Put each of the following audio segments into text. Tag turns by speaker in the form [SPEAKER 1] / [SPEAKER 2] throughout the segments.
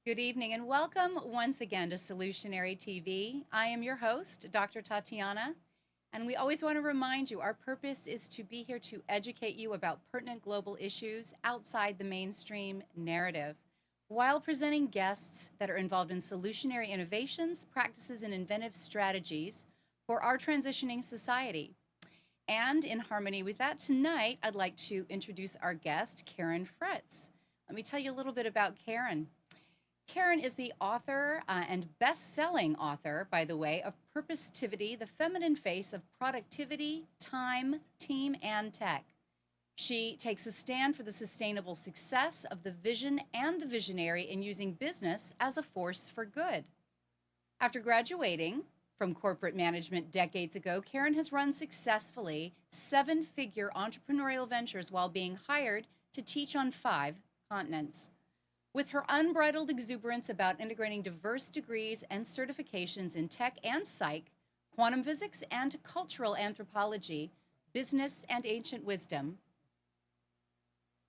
[SPEAKER 1] Good evening and welcome once again to Solutionary TV. I am your host, Dr. Tatiana, and we always want to remind you our purpose is to be here to educate you about pertinent global issues outside the mainstream narrative, while presenting guests that are involved in solutionary innovations, practices, and inventive strategies for our transitioning society. And in harmony with that, tonight I'd like to introduce our guest, Karen Fritz. Let me tell you a little bit about Karen. Karen is the author and best-selling author, by the way, of Purpositivity, the Feminine Face of Productivity, Time, Team, and Tech. She takes a stand for the sustainable success of the vision and the visionary in using business as a force for good. After graduating from corporate management decades ago, Karen has run successfully 7-figure entrepreneurial ventures while being hired to teach on 5 continents. With her unbridled exuberance about integrating diverse degrees and certifications in tech and psych, quantum physics and cultural anthropology, business and ancient wisdom,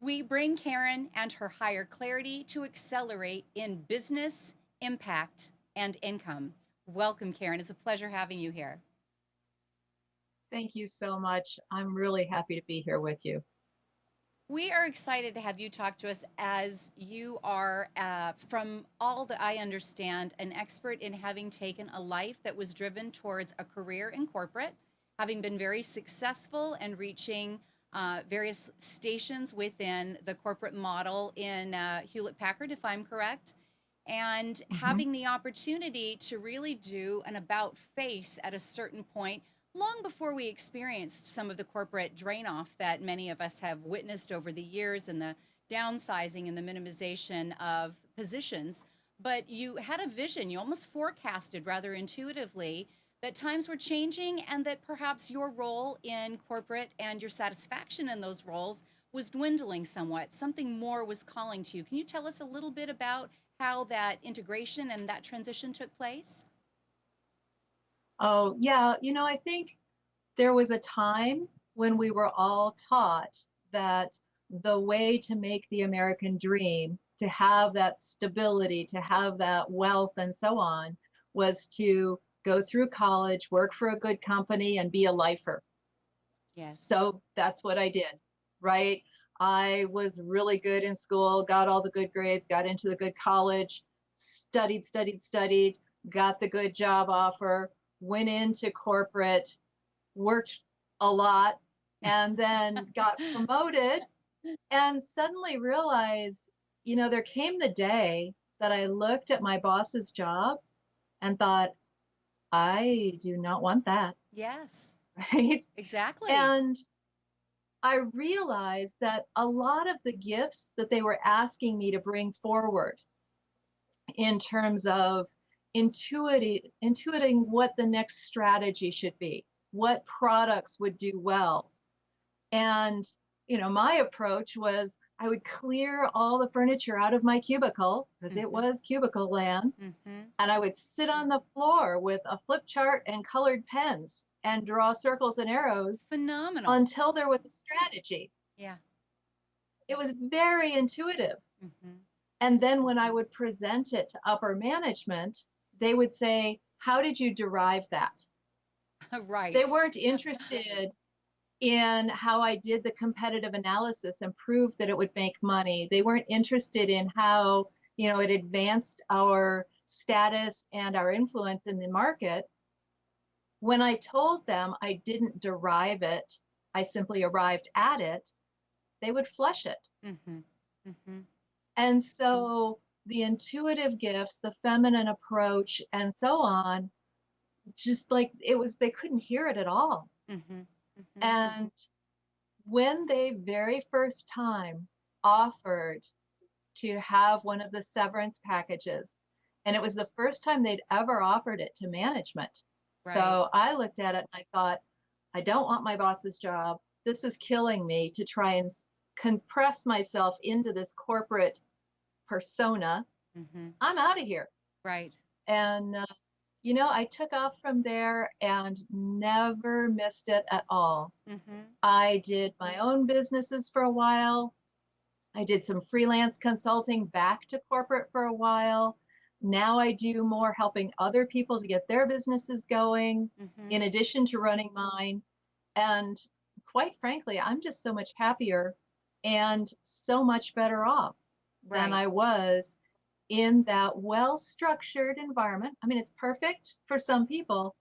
[SPEAKER 1] we bring Karen and her higher clarity to accelerate in business, impact, and income. Welcome, Karen. It's a pleasure having you here.
[SPEAKER 2] Thank you so much. I'm really happy to be here with you.
[SPEAKER 1] We are excited to have you talk to us as you are, from all that I understand, an expert in having taken a life that was driven towards a career in corporate, having been very successful and reaching various stations within the corporate model in Hewlett-Packard, if I'm correct, and having the opportunity to really do an about face at a certain point long before we experienced some of the corporate drain off that many of us have witnessed over the years and the downsizing and the minimization of positions. But you had a vision, you almost forecasted rather intuitively that times were changing and that perhaps your role in corporate and your satisfaction in those roles was dwindling somewhat. Something more was calling to you. Can you tell us a little bit about how that integration and that transition took place?
[SPEAKER 2] Oh, yeah. I think there was a time when we were all taught that the way to make the American dream, to have that stability, to have that wealth and so on, was to go through college, work for a good company, and be a lifer.
[SPEAKER 1] Yes.
[SPEAKER 2] So that's what I did, right? I was really good in school, got all the good grades, got into the good college, studied, got the good job offer, went into corporate, worked a lot, and then got promoted, and suddenly realized, there came the day that I looked at my boss's job and thought, I do not want that.
[SPEAKER 1] Yes.
[SPEAKER 2] Right?
[SPEAKER 1] Exactly.
[SPEAKER 2] And I realized that a lot of the gifts that they were asking me to bring forward in terms of intuiting what the next strategy should be, what products would do well. And, my approach was I would clear all the furniture out of my cubicle because it was cubicle land. And I would sit on the floor with a flip chart and colored pens and draw circles and arrows.
[SPEAKER 1] Phenomenal.
[SPEAKER 2] Until there was a strategy.
[SPEAKER 1] Yeah.
[SPEAKER 2] It was very intuitive. And then when I would present it to upper management, they would say, how did you derive that?
[SPEAKER 1] Right.
[SPEAKER 2] They weren't interested in how I did the competitive analysis and proved that it would make money. They weren't interested in how, it advanced our status and our influence in the market. When I told them I didn't derive it, I simply arrived at it, they would flush it.
[SPEAKER 1] Mm-hmm. Mm-hmm.
[SPEAKER 2] And so the intuitive gifts, the feminine approach, and so on, just like it was, they couldn't hear it at all.
[SPEAKER 1] Mm-hmm. Mm-hmm.
[SPEAKER 2] And when they very first time offered to have one of the severance packages, and it was the first time they'd ever offered it to management.
[SPEAKER 1] Right.
[SPEAKER 2] So I looked at it and I thought, I don't want my boss's job. This is killing me to try and compress myself into this corporate persona.
[SPEAKER 1] Mm-hmm.
[SPEAKER 2] I'm out of here.
[SPEAKER 1] Right.
[SPEAKER 2] And, I took off from there and never missed it at all.
[SPEAKER 1] Mm-hmm.
[SPEAKER 2] I did my own businesses for a while. I did some freelance consulting back to corporate for a while. Now I do more helping other people to get their businesses going,
[SPEAKER 1] Mm-hmm.
[SPEAKER 2] in addition to running mine. And quite frankly, I'm just so much happier and so much better off than
[SPEAKER 1] Right.
[SPEAKER 2] I was in that well-structured environment. I mean, it's perfect for some people,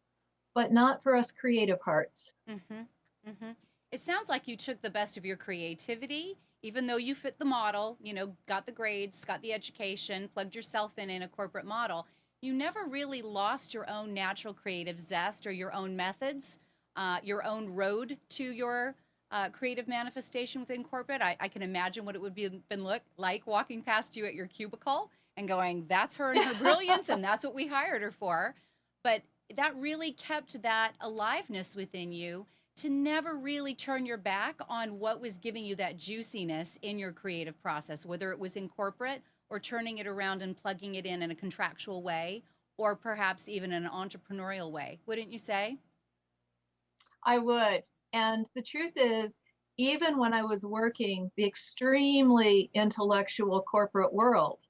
[SPEAKER 2] but not for us creative hearts.
[SPEAKER 1] Mm-hmm. Mm-hmm. It sounds like you took the best of your creativity, even though you fit the model, got the grades, got the education, plugged yourself in a corporate model. You never really lost your own natural creative zest or your own methods, your own road to your creative manifestation within corporate. I can imagine what it would be been look like walking past you at your cubicle and going, "That's her and her brilliance, and that's what we hired her for." But that really kept that aliveness within you to never really turn your back on what was giving you that juiciness in your creative process, whether it was in corporate or turning it around and plugging it in a contractual way, or perhaps even in an entrepreneurial way. Wouldn't you say?
[SPEAKER 2] I would. And the truth is, even when I was working the extremely intellectual corporate world,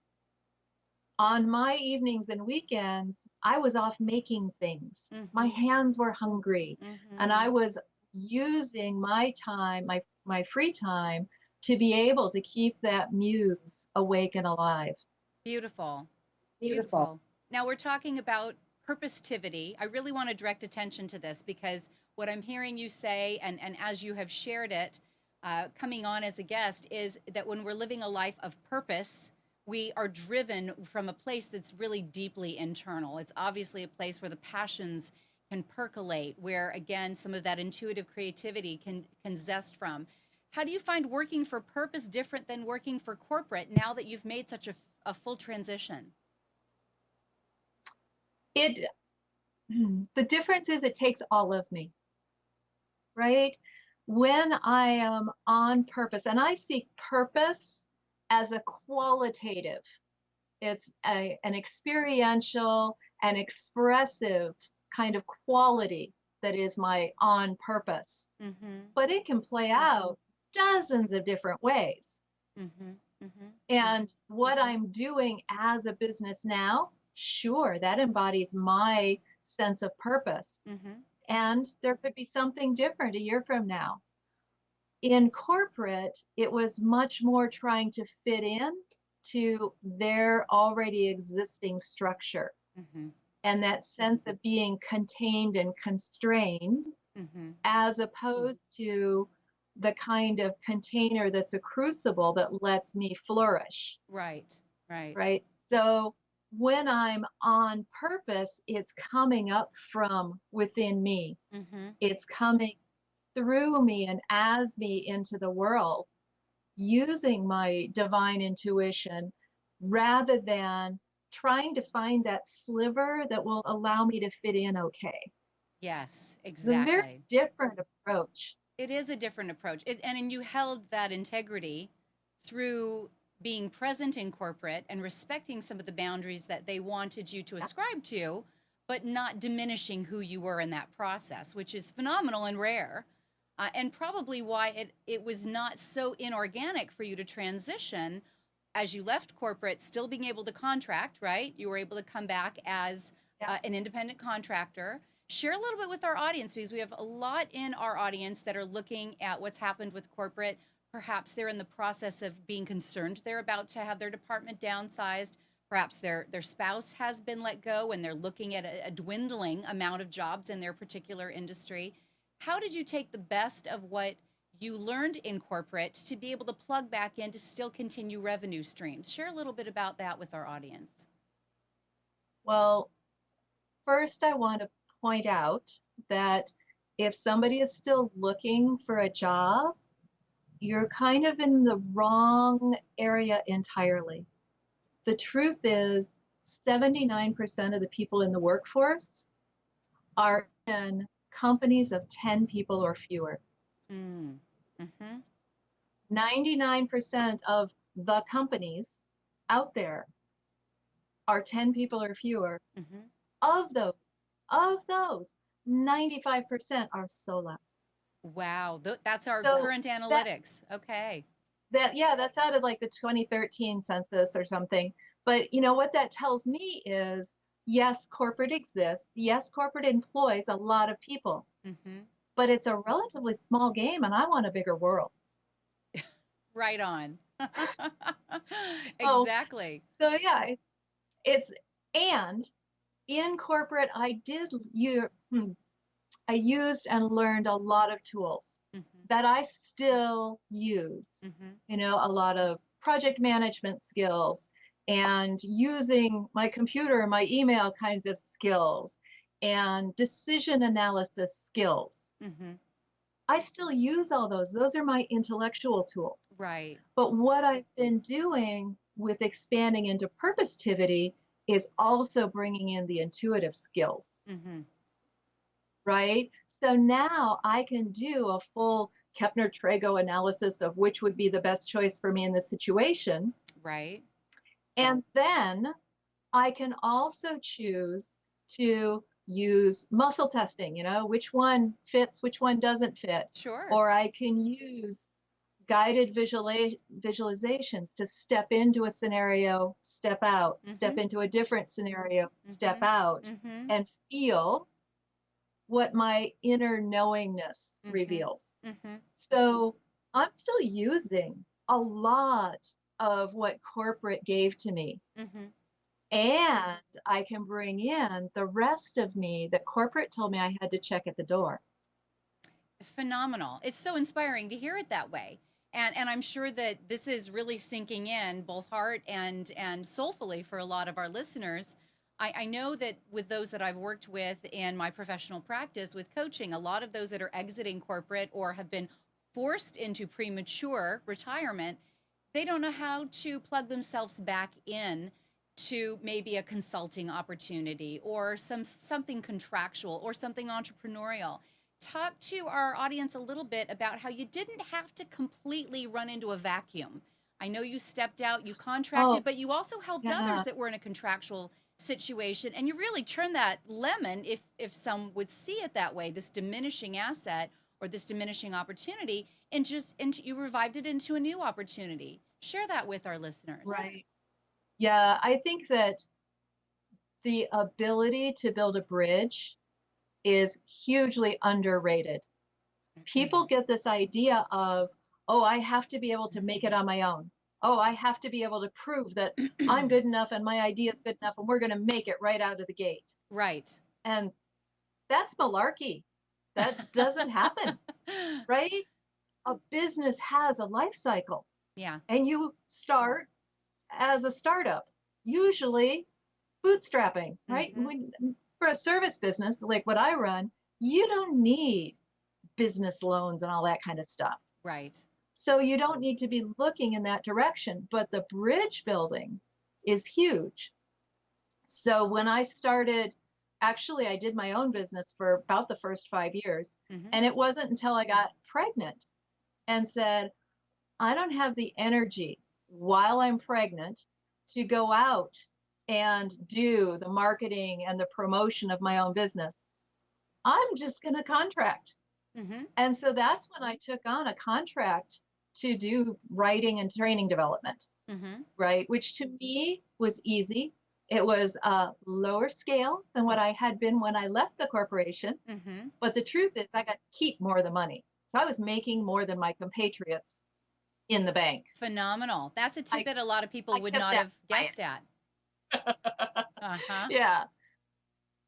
[SPEAKER 2] on my evenings and weekends, I was off making things. My
[SPEAKER 1] Mm-hmm.
[SPEAKER 2] hands were hungry, and
[SPEAKER 1] Mm-hmm.
[SPEAKER 2] I was using my time, my free time, to be able to keep that muse awake and alive.
[SPEAKER 1] Beautiful.
[SPEAKER 2] Beautiful.
[SPEAKER 1] Beautiful. Now we're talking about purpositivity. I really want to direct attention to this because what I'm hearing you say, and as you have shared it, coming on as a guest, is that when we're living a life of purpose, we are driven from a place that's really deeply internal. It's obviously a place where the passions can percolate, where again some of that intuitive creativity can zest from. How do you find working for purpose different than working for corporate now that you've made such a full transition?
[SPEAKER 2] It the difference is it takes all of me, right? When I am on purpose, and I seek purpose as a qualitative, it's an experiential and expressive kind of quality that is my on purpose.
[SPEAKER 1] Mm-hmm.
[SPEAKER 2] But it can play out dozens of different ways.
[SPEAKER 1] Mm-hmm. Mm-hmm.
[SPEAKER 2] And what I'm doing as a business now, sure, that embodies my sense of purpose.
[SPEAKER 1] Mm-hmm.
[SPEAKER 2] And there could be something different a year from now. In corporate, it was much more trying to fit in to their already existing structure,
[SPEAKER 1] Mm-hmm.
[SPEAKER 2] and that sense of being contained and constrained,
[SPEAKER 1] Mm-hmm.
[SPEAKER 2] as opposed to the kind of container that's a crucible that lets me flourish,
[SPEAKER 1] Right. Right.
[SPEAKER 2] right? So when I'm on purpose, it's coming up from within me.
[SPEAKER 1] Mm-hmm.
[SPEAKER 2] It's coming through me and as me into the world, using my divine intuition rather than trying to find that sliver that will allow me to fit in okay.
[SPEAKER 1] Yes,
[SPEAKER 2] It's a very
[SPEAKER 1] exactly.
[SPEAKER 2] different approach.
[SPEAKER 1] It is a different approach. And you held that integrity through being present in corporate and respecting some of the boundaries that they wanted you to ascribe to, but not diminishing who you were in that process, which is phenomenal and rare. And probably why it was not so inorganic for you to transition as you left corporate, still being able to contract, right? You were able to come back as
[SPEAKER 2] Yeah.
[SPEAKER 1] an independent contractor. Share a little bit with our audience because we have a lot in our audience that are looking at what's happened with corporate. Perhaps they're in the process of being concerned they're about to have their department downsized. Perhaps their spouse has been let go and they're looking at a dwindling amount of jobs in their particular industry. How did you take the best of what you learned in corporate to be able to plug back in to still continue revenue streams. Share a little bit about that with our audience.
[SPEAKER 2] Well, first, I want to point out that if somebody is still looking for a job, you're kind of in the wrong area entirely. The truth is, 79% of the people in the workforce are in companies of 10 people or fewer.
[SPEAKER 1] Mm. Mm-hmm.
[SPEAKER 2] 99% of the companies out there are 10 people or fewer.
[SPEAKER 1] Mm-hmm.
[SPEAKER 2] Of those, 95% are solo.
[SPEAKER 1] Wow, that's our
[SPEAKER 2] So
[SPEAKER 1] current
[SPEAKER 2] that
[SPEAKER 1] analytics. Okay.
[SPEAKER 2] yeah, that's out of like the 2013 census or something. But you know what that tells me is, yes, corporate exists. Yes, corporate employs a lot of people,
[SPEAKER 1] Mm-hmm.
[SPEAKER 2] but it's a relatively small game, and I want a bigger world.
[SPEAKER 1] Right on.
[SPEAKER 2] Oh,
[SPEAKER 1] Exactly.
[SPEAKER 2] so yeah, it's and in corporate, I used and learned a lot of tools
[SPEAKER 1] Mm-hmm.
[SPEAKER 2] that I still use.
[SPEAKER 1] Mm-hmm.
[SPEAKER 2] You know, a lot of project management skills and using my computer, my email kinds of skills and decision analysis skills.
[SPEAKER 1] Mm-hmm.
[SPEAKER 2] I still use all those. Those are my intellectual tools.
[SPEAKER 1] Right.
[SPEAKER 2] But what I've been doing with expanding into purpositivity is also bringing in the intuitive skills,
[SPEAKER 1] Mm-hmm.
[SPEAKER 2] right? So now I can do a full Kepner-Trago analysis of which would be the best choice for me in this situation.
[SPEAKER 1] Right.
[SPEAKER 2] And then I can also choose to use muscle testing, you know, which one fits, which one doesn't fit.
[SPEAKER 1] Sure.
[SPEAKER 2] Or I can use guided visualizations to step into a scenario, step out, step
[SPEAKER 1] Mm-hmm.
[SPEAKER 2] into a different scenario, step
[SPEAKER 1] Mm-hmm.
[SPEAKER 2] out,
[SPEAKER 1] Mm-hmm.
[SPEAKER 2] and feel what my inner knowingness
[SPEAKER 1] Mm-hmm.
[SPEAKER 2] reveals.
[SPEAKER 1] Mm-hmm.
[SPEAKER 2] So I'm still using a lot of what corporate gave to me.
[SPEAKER 1] Mm-hmm.
[SPEAKER 2] And I can bring in the rest of me that corporate told me I had to check at the door.
[SPEAKER 1] Phenomenal. It's so inspiring to hear it that way. And I'm sure that this is really sinking in both heart and soulfully for a lot of our listeners. I know that with those that I've worked with in my professional practice with coaching, a lot of those that are exiting corporate or have been forced into premature retirement, they don't know how to plug themselves back in to maybe a consulting opportunity or something contractual or something entrepreneurial. Talk to our audience a little bit about how you didn't have to completely run into a vacuum. I know you stepped out, you contracted,
[SPEAKER 2] Oh,
[SPEAKER 1] but you also helped others
[SPEAKER 2] yeah,
[SPEAKER 1] that were in a contractual situation, and you really turned that lemon, if some would see it that way, this diminishing asset or this diminishing opportunity, and you revived it into a new opportunity. Share that with our listeners.
[SPEAKER 2] right. Yeah, I think that the ability to build a bridge is hugely underrated. People get this idea of, oh, I have to be able to make it on my own. Oh, I have to be able to prove that I'm good enough and my idea is good enough and we're going to make it right out of the gate.
[SPEAKER 1] Right.
[SPEAKER 2] And that's malarkey. That doesn't happen, right? A business has a life cycle,
[SPEAKER 1] Yeah.
[SPEAKER 2] and you start as a startup, usually bootstrapping, right?
[SPEAKER 1] Mm-hmm.
[SPEAKER 2] For a service business like what I run, you don't need business loans and all that kind of stuff.
[SPEAKER 1] Right.
[SPEAKER 2] So you don't need to be looking in that direction, but the bridge building is huge. So when I started, actually, I did my own business for about the first 5 years.
[SPEAKER 1] Mm-hmm.
[SPEAKER 2] And it wasn't until I got pregnant and said, I don't have the energy while I'm pregnant to go out and do the marketing and the promotion of my own business. I'm just going to contract.
[SPEAKER 1] Mm-hmm.
[SPEAKER 2] And so that's when I took on a contract to do writing and training development,
[SPEAKER 1] Mm-hmm.
[SPEAKER 2] right? Which to me was easy. It was a lower scale than what I had been when I left the corporation.
[SPEAKER 1] Mm-hmm.
[SPEAKER 2] But the truth is, I got to keep more of the money. So I was making more than my compatriots in the bank.
[SPEAKER 1] Phenomenal. That's a
[SPEAKER 2] I,
[SPEAKER 1] tidbit a lot of people
[SPEAKER 2] I
[SPEAKER 1] would
[SPEAKER 2] kept
[SPEAKER 1] not
[SPEAKER 2] that
[SPEAKER 1] have guessed at. Uh-huh.
[SPEAKER 2] Yeah.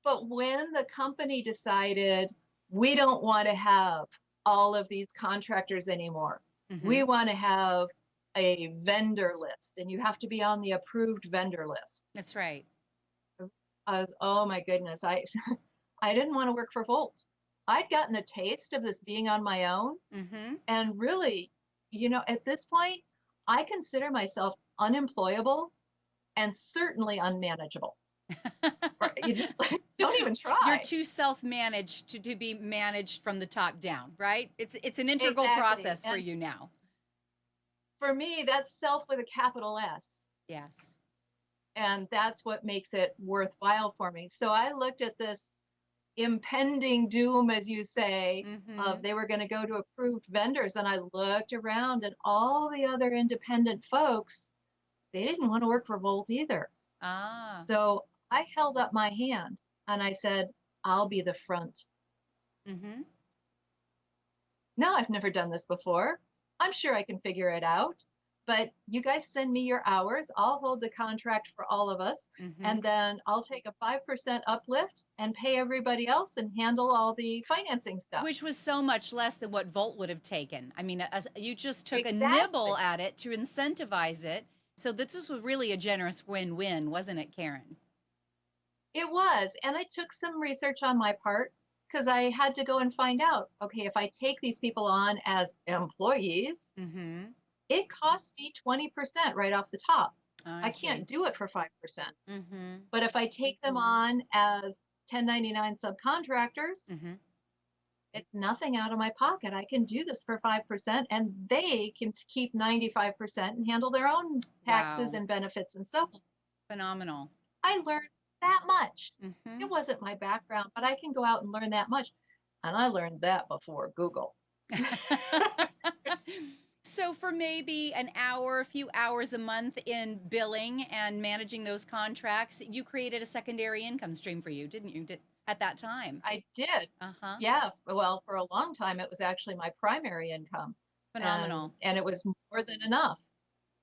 [SPEAKER 2] But when the company decided we don't want to have all of these contractors anymore. We
[SPEAKER 1] Mm-hmm.
[SPEAKER 2] want to have a vendor list, and you have to be on the approved vendor list.
[SPEAKER 1] That's right.
[SPEAKER 2] I was, oh my goodness, I didn't want to work for Volt. I'd gotten a taste of this being on my own,
[SPEAKER 1] Mm-hmm.
[SPEAKER 2] and really, at this point, I consider myself unemployable and certainly unmanageable. Right? You just don't even
[SPEAKER 1] You're
[SPEAKER 2] try.
[SPEAKER 1] too self-managed to be managed from the top down, right? It's an integral
[SPEAKER 2] Exactly.
[SPEAKER 1] process for
[SPEAKER 2] And
[SPEAKER 1] you now.
[SPEAKER 2] for me, that's self with a capital S.
[SPEAKER 1] Yes.
[SPEAKER 2] And that's what makes it worthwhile for me. So I looked at this impending doom, as you say,
[SPEAKER 1] Mm-hmm.
[SPEAKER 2] of they were going to go to approved vendors. And I looked around, and all the other independent folks, they didn't want to work for Volt either.
[SPEAKER 1] Ah.
[SPEAKER 2] So I held up my hand and I said, I'll be the front.
[SPEAKER 1] Mm-hmm.
[SPEAKER 2] No, I've never done this before. I'm sure I can figure it out. But you guys send me your hours. I'll hold the contract for all of us.
[SPEAKER 1] Mm-hmm.
[SPEAKER 2] And then I'll take a 5% uplift and pay everybody else and handle all the financing stuff.
[SPEAKER 1] Which was so much less than what Volt would have taken. I mean, you just took a nibble
[SPEAKER 2] Exactly.
[SPEAKER 1] at it to incentivize it. So this was really a generous win-win, wasn't it, Karen?
[SPEAKER 2] It was. And I took some research on my part because I had to go and find out, okay, if I take these people on as employees,
[SPEAKER 1] Mm-hmm.
[SPEAKER 2] it costs me 20% right off the top.
[SPEAKER 1] I
[SPEAKER 2] I can't
[SPEAKER 1] see.
[SPEAKER 2] do it for 5%.
[SPEAKER 1] Mm-hmm.
[SPEAKER 2] But if I take them on as 1099 subcontractors,
[SPEAKER 1] Mm-hmm.
[SPEAKER 2] it's nothing out of my pocket. I can do this for 5%, and they can keep 95% and handle their own taxes
[SPEAKER 1] Wow.
[SPEAKER 2] and benefits and so on.
[SPEAKER 1] Phenomenal.
[SPEAKER 2] I learned that much.
[SPEAKER 1] Mm-hmm.
[SPEAKER 2] It wasn't my background, but I can go out and learn that much. And I learned that before Google.
[SPEAKER 1] So for maybe an hour, a few hours a month in billing and managing those contracts, you created a secondary income stream for you, didn't you? At that time.
[SPEAKER 2] I did.
[SPEAKER 1] Uh-huh.
[SPEAKER 2] Yeah. Well, for a long time, it was actually my primary income, and
[SPEAKER 1] Phenomenal.
[SPEAKER 2] it was more than enough.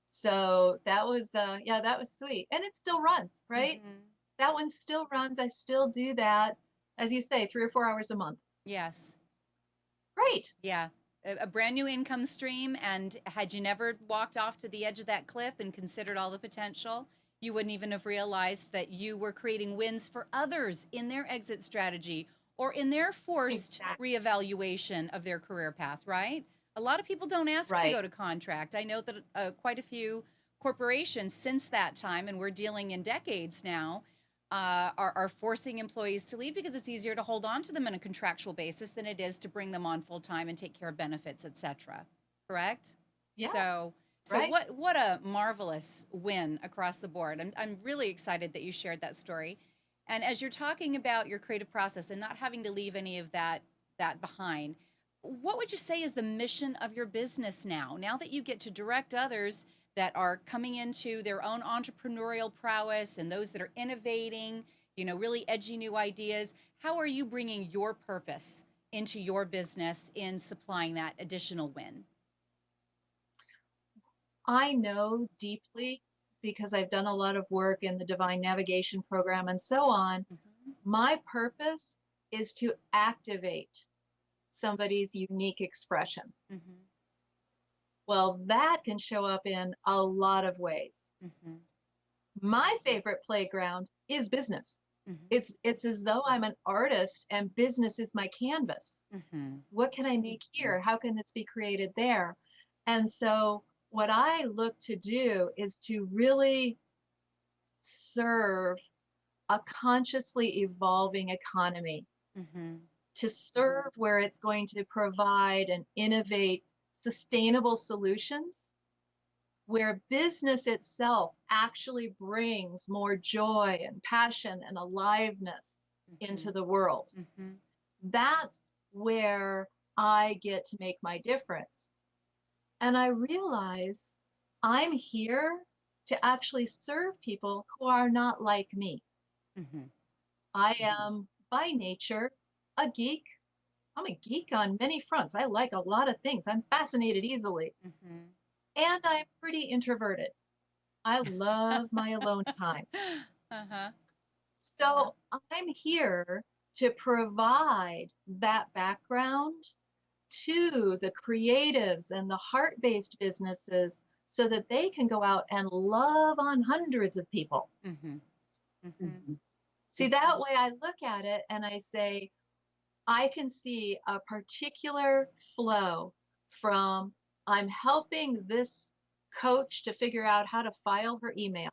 [SPEAKER 2] So that was, yeah, that was sweet. And it still runs, right?
[SPEAKER 1] Mm-hmm.
[SPEAKER 2] That one still runs. I still do that, as you say, 3 or 4 hours a month.
[SPEAKER 1] Yes.
[SPEAKER 2] Great.
[SPEAKER 1] Yeah. A brand new income stream. And had you never walked off to the edge of that cliff and considered all the potential, you wouldn't even have realized that you were creating wins for others in their exit strategy or in their forced
[SPEAKER 2] Exactly.
[SPEAKER 1] reevaluation of their career path, right? A lot of people don't ask to
[SPEAKER 2] Right.
[SPEAKER 1] go to contract. I know that quite a few corporations since that time, and we're dealing in decades now, are forcing employees to leave because it's easier to hold on to them on a contractual basis than it is to bring them on full time and take care of benefits, etc. Correct?
[SPEAKER 2] Yeah.
[SPEAKER 1] So
[SPEAKER 2] Right.
[SPEAKER 1] what a marvelous win across the board. I'm really excited that you shared that story. And as you're talking about your creative process and not having to leave any of that behind, what would you say is the mission of your business now? Now that you get to direct others that are coming into their own entrepreneurial prowess and those that are innovating, really edgy new ideas, how are you bringing your purpose into your business in supplying that additional win?
[SPEAKER 2] I know deeply because I've done a lot of work in the Divine Navigation Program and so on.
[SPEAKER 1] Mm-hmm.
[SPEAKER 2] My purpose is to activate somebody's unique expression.
[SPEAKER 1] Mm-hmm.
[SPEAKER 2] Well, that can show up in a lot of ways.
[SPEAKER 1] Mm-hmm.
[SPEAKER 2] My favorite playground is business.
[SPEAKER 1] Mm-hmm.
[SPEAKER 2] It's as though I'm an artist and business is my canvas.
[SPEAKER 1] Mm-hmm.
[SPEAKER 2] What can I make here? How can this be created there? And so what I look to do is to really serve a consciously evolving economy,
[SPEAKER 1] Mm-hmm.
[SPEAKER 2] to serve where it's going to provide and innovate sustainable solutions, where business itself actually brings more joy and passion and aliveness
[SPEAKER 1] Mm-hmm.
[SPEAKER 2] into the world.
[SPEAKER 1] Mm-hmm.
[SPEAKER 2] That's where I get to make my difference. And I realize I'm here to actually serve people who are not like me.
[SPEAKER 1] Mm-hmm.
[SPEAKER 2] I am by nature a geek. I'm a geek on many fronts. I like a lot of things. I'm fascinated easily.
[SPEAKER 1] Mm-hmm.
[SPEAKER 2] And I'm pretty introverted. I love my alone time.
[SPEAKER 1] Uh-huh.
[SPEAKER 2] So I'm here to provide that background to the creatives and the heart-based businesses so that they can go out and love on hundreds of people.
[SPEAKER 1] Mm-hmm. Mm-hmm.
[SPEAKER 2] See, that way I look at it and I say, I can see a particular flow from I'm helping this coach to figure out how to file her email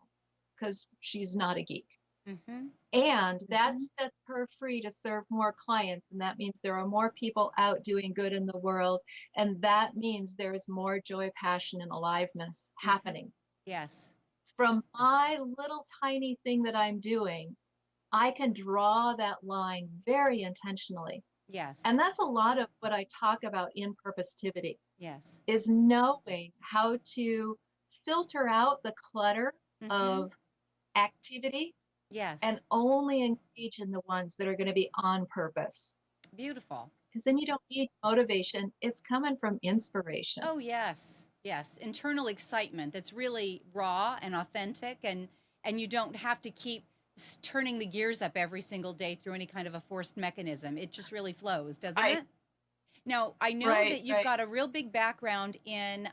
[SPEAKER 2] because she's not a geek.
[SPEAKER 1] Mm-hmm.
[SPEAKER 2] And that sets her free to serve more clients. And that means there are more people out doing good in the world. And that means there is more joy, passion, and aliveness happening.
[SPEAKER 1] Yes.
[SPEAKER 2] From my little tiny thing that I'm doing, I can draw that line very intentionally.
[SPEAKER 1] Yes.
[SPEAKER 2] And that's a lot of what I talk about in purpositivity.
[SPEAKER 1] Yes.
[SPEAKER 2] Is knowing how to filter out the clutter of activity.
[SPEAKER 1] Yes.
[SPEAKER 2] And only engage in the ones that are going to be on purpose.
[SPEAKER 1] Beautiful.
[SPEAKER 2] Because then you don't need motivation. It's coming from inspiration.
[SPEAKER 1] Oh, yes. Yes. Internal excitement that's really raw and authentic, and you don't have to keep turning the gears up every single day through any kind of a forced mechanism. It just really flows, doesn't it? Now, I know that you've got a real big background in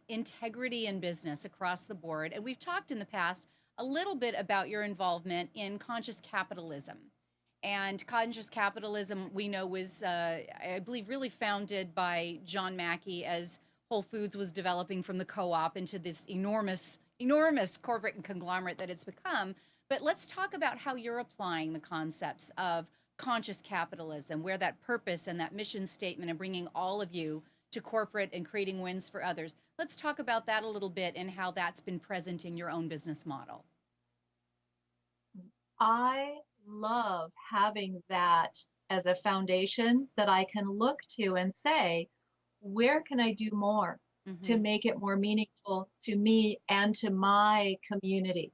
[SPEAKER 1] integrity in business across the board, and we've talked in the past a little bit about your involvement in conscious capitalism. And conscious capitalism, we know, was, I believe, really founded by John Mackey as Whole Foods was developing from the co-op into this enormous, enormous corporate conglomerate that it's become. But let's talk about how you're applying the concepts of conscious capitalism, where that purpose and that mission statement and bringing all of you to corporate and creating wins for others. Let's talk about that a little bit and how that's been present in your own business model.
[SPEAKER 2] I love having that as a foundation that I can look to and say, where can I do more to make it more meaningful to me and to my community?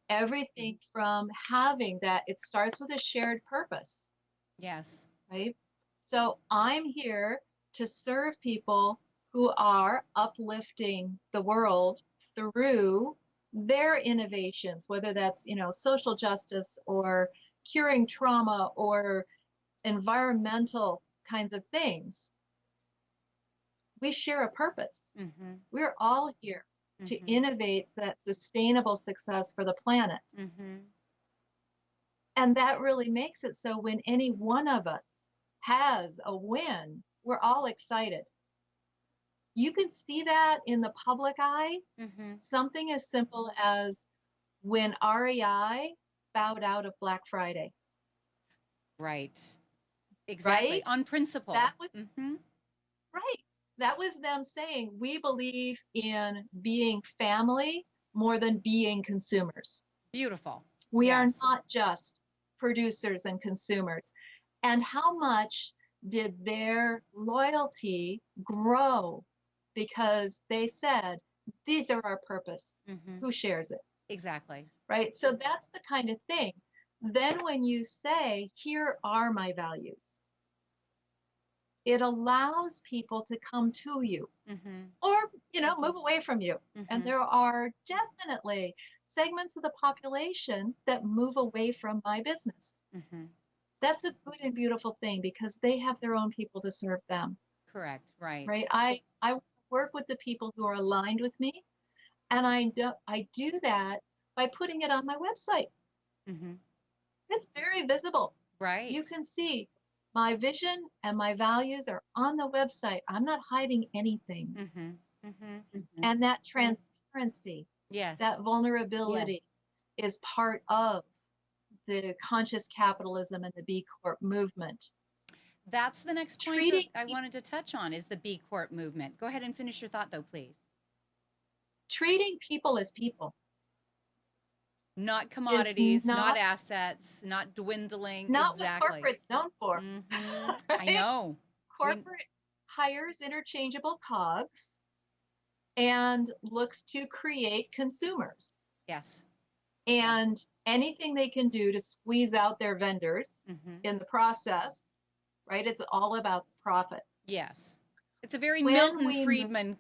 [SPEAKER 2] Everything from having that, it starts with a shared purpose.
[SPEAKER 1] Yes.
[SPEAKER 2] Right? So I'm here to serve people who are uplifting the world through their innovations, whether that's, social justice or curing trauma or environmental kinds of things. We share a purpose. We're all here to innovate that sustainable success for the planet. And that really makes it so when any one of us has a win, we're all excited. You can see that in the public eye. Something as simple as when REI bowed out of Black Friday.
[SPEAKER 1] Right. Exactly.
[SPEAKER 2] Right?
[SPEAKER 1] On principle.
[SPEAKER 2] That was right. That was them saying, we believe in being family more than being consumers.
[SPEAKER 1] Beautiful.
[SPEAKER 2] We are not just producers and consumers. And how much did their loyalty grow because they said, these are our purpose. Who shares it?
[SPEAKER 1] Exactly.
[SPEAKER 2] Right? So that's the kind of thing. Then when you say, here are my values, it allows people to come to you or, move away from you. And there are definitely segments of the population that move away from my business. That's a good and beautiful thing because they have their own people to serve them.
[SPEAKER 1] Correct. Right.
[SPEAKER 2] Right. I work with the people who are aligned with me, and I do that by putting it on my website. It's very visible.
[SPEAKER 1] Right.
[SPEAKER 2] You can see my vision and my values are on the website. I'm not hiding anything. And that transparency, that vulnerability is part of the conscious capitalism and the B Corp movement.
[SPEAKER 1] That's the next point that I wanted to touch on is the B Corp movement. Go ahead and finish your thought, though, please.
[SPEAKER 2] Treating people as people.
[SPEAKER 1] Not commodities, not assets, not dwindling.
[SPEAKER 2] Not
[SPEAKER 1] exactly.
[SPEAKER 2] what corporate's known for.
[SPEAKER 1] Right? I know.
[SPEAKER 2] Corporate hires interchangeable cogs and looks to create consumers.
[SPEAKER 1] Yes.
[SPEAKER 2] And anything they can do to squeeze out their vendors in the process, right? It's all about profit.
[SPEAKER 1] Yes. It's a very Milton Friedman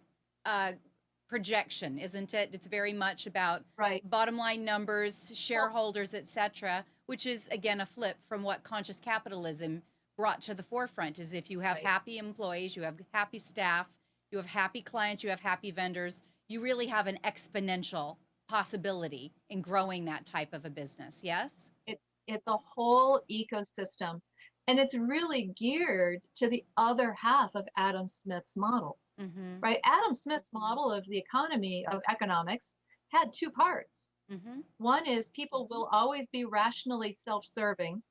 [SPEAKER 1] projection, isn't it? It's very much about bottom line numbers, shareholders, etc., which is, again, a flip from what conscious capitalism brought to the forefront. Is if you have
[SPEAKER 2] Right.
[SPEAKER 1] happy employees, you have happy staff, you have happy clients, you have happy vendors, you really have an exponential possibility in growing that type of a business. Yes?
[SPEAKER 2] It, it's a whole ecosystem. And it's really geared to the other half of Adam Smith's model,
[SPEAKER 1] Mm-hmm.
[SPEAKER 2] right? Adam Smith's model of the economy, of economics, had two parts.
[SPEAKER 1] Mm-hmm.
[SPEAKER 2] One is people will always be rationally self-serving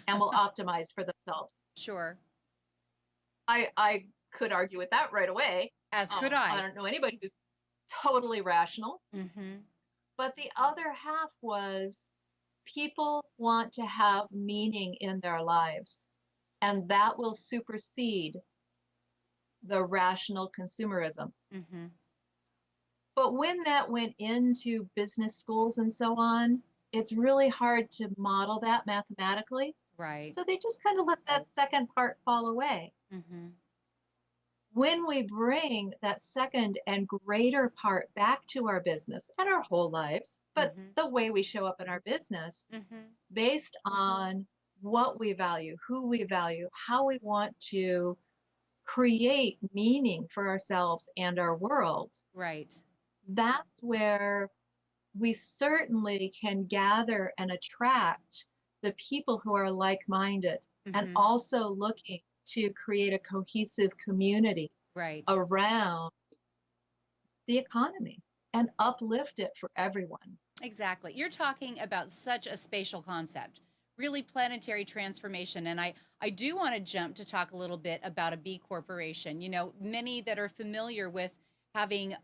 [SPEAKER 2] and will optimize for themselves.
[SPEAKER 1] Sure.
[SPEAKER 2] I could argue with that right away.
[SPEAKER 1] As could
[SPEAKER 2] I
[SPEAKER 1] I.
[SPEAKER 2] don't know anybody who's totally rational.
[SPEAKER 1] Mm-hmm.
[SPEAKER 2] But the other half was people want to have meaning in their lives, and that will supersede the rational consumerism.
[SPEAKER 1] Mm-hmm.
[SPEAKER 2] But when that went into business schools and so on, it's really hard to model that mathematically.
[SPEAKER 1] Right.
[SPEAKER 2] So they just kind of let that second part fall away.
[SPEAKER 1] Mm-hmm.
[SPEAKER 2] When we bring that second and greater part back to our business and our whole lives, but
[SPEAKER 1] Mm-hmm.
[SPEAKER 2] the way we show up in our business
[SPEAKER 1] Mm-hmm.
[SPEAKER 2] based on what we value, who we value, how we want to create meaning for ourselves and our world,
[SPEAKER 1] Right.
[SPEAKER 2] that's where we certainly can gather and attract the people who are like-minded and
[SPEAKER 1] Mm-hmm.
[SPEAKER 2] also looking to create a cohesive community
[SPEAKER 1] Right.
[SPEAKER 2] around the economy and uplift it for everyone.
[SPEAKER 1] Exactly. You're talking about such a spatial concept, really planetary transformation. And I do want to jump to talk a little bit about a B corporation. You know, many that are familiar with having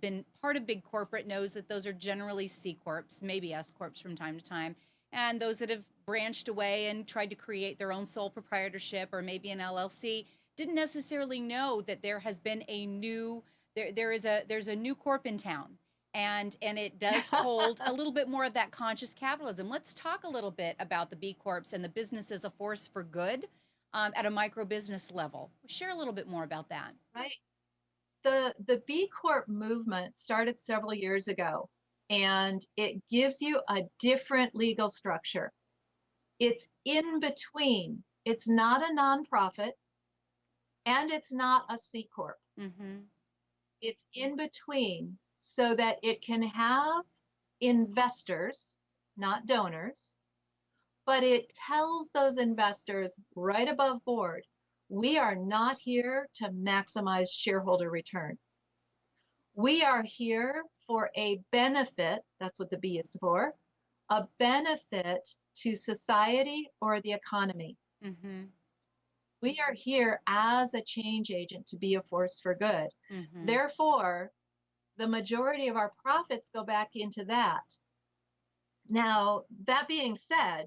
[SPEAKER 1] been part of big corporate knows that those are generally C corps, maybe S corps from time to time. And those that have branched away and tried to create their own sole proprietorship or maybe an LLC didn't necessarily know that there has been a new there's a new corp in town, and it does hold a little bit more of that conscious capitalism. Let's talk a little bit about the B Corps and the business as a force for good at a micro business level. Share a little bit more about that.
[SPEAKER 2] Right. The B Corp movement started several years ago, and it gives you a different legal structure. It's in between. It's not a nonprofit, and it's not a C Corp.
[SPEAKER 1] Mm-hmm.
[SPEAKER 2] It's in between so that it can have investors, not donors, but it tells those investors right above board, we are not here to maximize shareholder return. We are here for a benefit, that's what the B is for, a benefit to society or the economy.
[SPEAKER 1] Mm-hmm.
[SPEAKER 2] We are here as a change agent to be a force for good.
[SPEAKER 1] Mm-hmm.
[SPEAKER 2] Therefore, the majority of our profits go back into that. Now, that being said,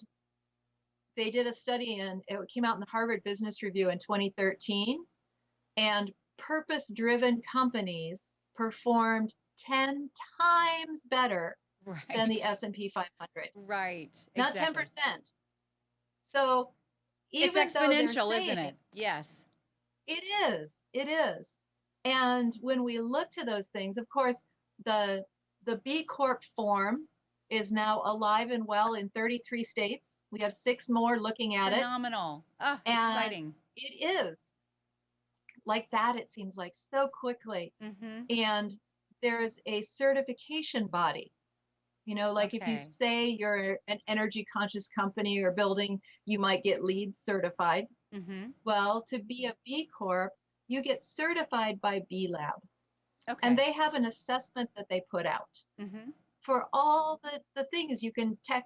[SPEAKER 2] they did a study and it came out in the Harvard Business Review in 2013, and purpose-driven companies performed 10 times better than the
[SPEAKER 1] Right.
[SPEAKER 2] S&P 500.
[SPEAKER 1] Right.
[SPEAKER 2] Not
[SPEAKER 1] Exactly.
[SPEAKER 2] 10%. So
[SPEAKER 1] It's
[SPEAKER 2] even though they're
[SPEAKER 1] exponential, isn't
[SPEAKER 2] saying
[SPEAKER 1] it? Yes.
[SPEAKER 2] it is. And when we look to those things, of course, the B Corp form is now alive and well in 33 states. We have 6 more looking at it.
[SPEAKER 1] Phenomenal. Oh,
[SPEAKER 2] And
[SPEAKER 1] exciting.
[SPEAKER 2] it is like that, it seems like so quickly.
[SPEAKER 1] Mm-hmm.
[SPEAKER 2] And there's a certification body. You know, like if you
[SPEAKER 1] Okay.
[SPEAKER 2] say you're an energy conscious company or building, you might get LEED certified.
[SPEAKER 1] Mm-hmm.
[SPEAKER 2] Well, to be a B Corp, you get certified by B Lab. And
[SPEAKER 1] Okay.
[SPEAKER 2] they have an assessment that they put out
[SPEAKER 1] Mm-hmm.
[SPEAKER 2] for all the things you can check,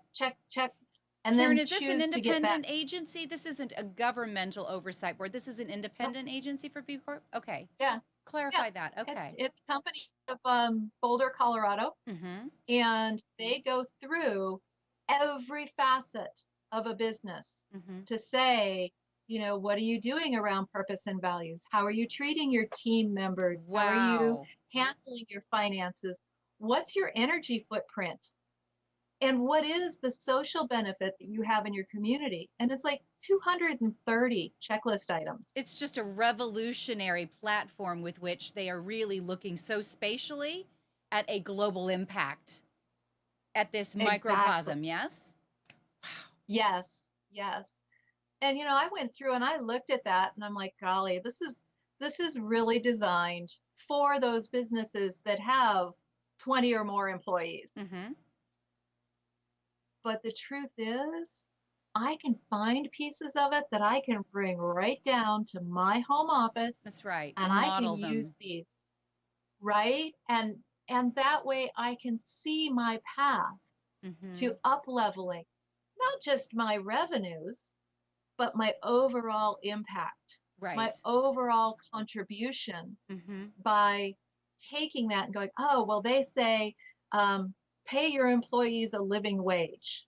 [SPEAKER 2] and
[SPEAKER 1] Karen,
[SPEAKER 2] then
[SPEAKER 1] is this an
[SPEAKER 2] choose to get back.
[SPEAKER 1] independent agency? This isn't a governmental oversight board. This is an
[SPEAKER 2] Nope.
[SPEAKER 1] independent agency for B Corp? Okay.
[SPEAKER 2] Yeah, yeah.
[SPEAKER 1] Clarify that. Okay.
[SPEAKER 2] It's a company of Boulder, Colorado,
[SPEAKER 1] Mm-hmm.
[SPEAKER 2] and they go through every facet of a business
[SPEAKER 1] Mm-hmm.
[SPEAKER 2] to say, you know, what are you doing around purpose and values? How are you treating your team members? How are you
[SPEAKER 1] Wow.
[SPEAKER 2] handling your finances? What's your energy footprint? And what is the social benefit that you have in your community? And it's like 230 checklist items.
[SPEAKER 1] It's just a revolutionary platform with which they are really looking so spatially at a global impact at this
[SPEAKER 2] Exactly.
[SPEAKER 1] microcosm, yes?
[SPEAKER 2] Yes, yes. And I went through and I looked at that and I'm like, golly, this is really designed for those businesses that have 20 or more employees.
[SPEAKER 1] Mm-hmm.
[SPEAKER 2] But the truth is, I can find pieces of it that I can bring right down to my home office
[SPEAKER 1] That's right.
[SPEAKER 2] and
[SPEAKER 1] And
[SPEAKER 2] I can
[SPEAKER 1] model them.
[SPEAKER 2] use these, right? And that way I can see my path
[SPEAKER 1] Mm-hmm.
[SPEAKER 2] to up leveling not just my revenues, but my overall impact, my
[SPEAKER 1] Right.
[SPEAKER 2] overall contribution
[SPEAKER 1] Mm-hmm.
[SPEAKER 2] by taking that and going, oh, well, they say pay your employees a living wage.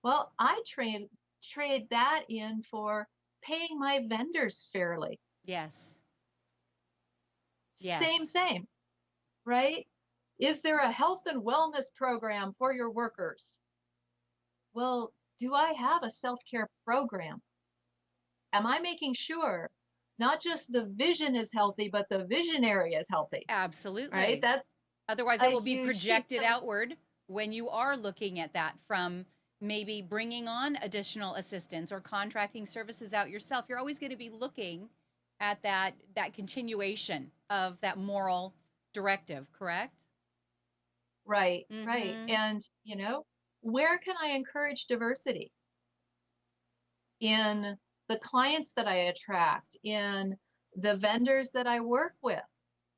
[SPEAKER 2] Well, I trade that in for paying my vendors fairly.
[SPEAKER 1] Yes.
[SPEAKER 2] Same,
[SPEAKER 1] Yes.
[SPEAKER 2] same, right? Is there a health and wellness program for your workers? Well, do I have a self-care program? Am I making sure not just the vision is healthy, but the visionary is healthy, right?
[SPEAKER 1] Absolutely.
[SPEAKER 2] That's
[SPEAKER 1] Otherwise, it
[SPEAKER 2] a
[SPEAKER 1] will be
[SPEAKER 2] huge piece.
[SPEAKER 1] projected outward when you are looking at that from maybe bringing on additional assistance or contracting services out yourself. You're always going to be looking at that continuation of that moral directive, correct?
[SPEAKER 2] Right, right.
[SPEAKER 1] Mm-hmm.
[SPEAKER 2] And, where can I encourage diversity in the clients that I attract, in the vendors that I work with,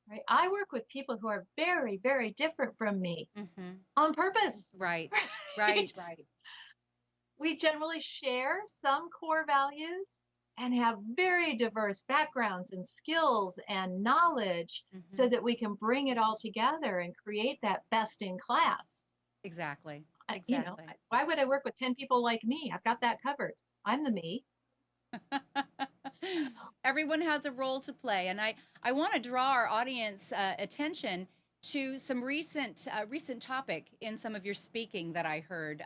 [SPEAKER 2] right? I work with people who are very, very different from me
[SPEAKER 1] Mm-hmm.
[SPEAKER 2] on purpose,
[SPEAKER 1] Right.
[SPEAKER 2] right?
[SPEAKER 1] Right.
[SPEAKER 2] We generally share some core values and have very diverse backgrounds and skills and knowledge
[SPEAKER 1] Mm-hmm.
[SPEAKER 2] so that we can bring it all together and create that best in class.
[SPEAKER 1] Exactly.
[SPEAKER 2] I,
[SPEAKER 1] Exactly.
[SPEAKER 2] why would I work with 10 people like me? I've got that covered. I'm the me.
[SPEAKER 1] Everyone has a role to play, and I want to draw our audience attention to some recent topic in some of your speaking that I heard.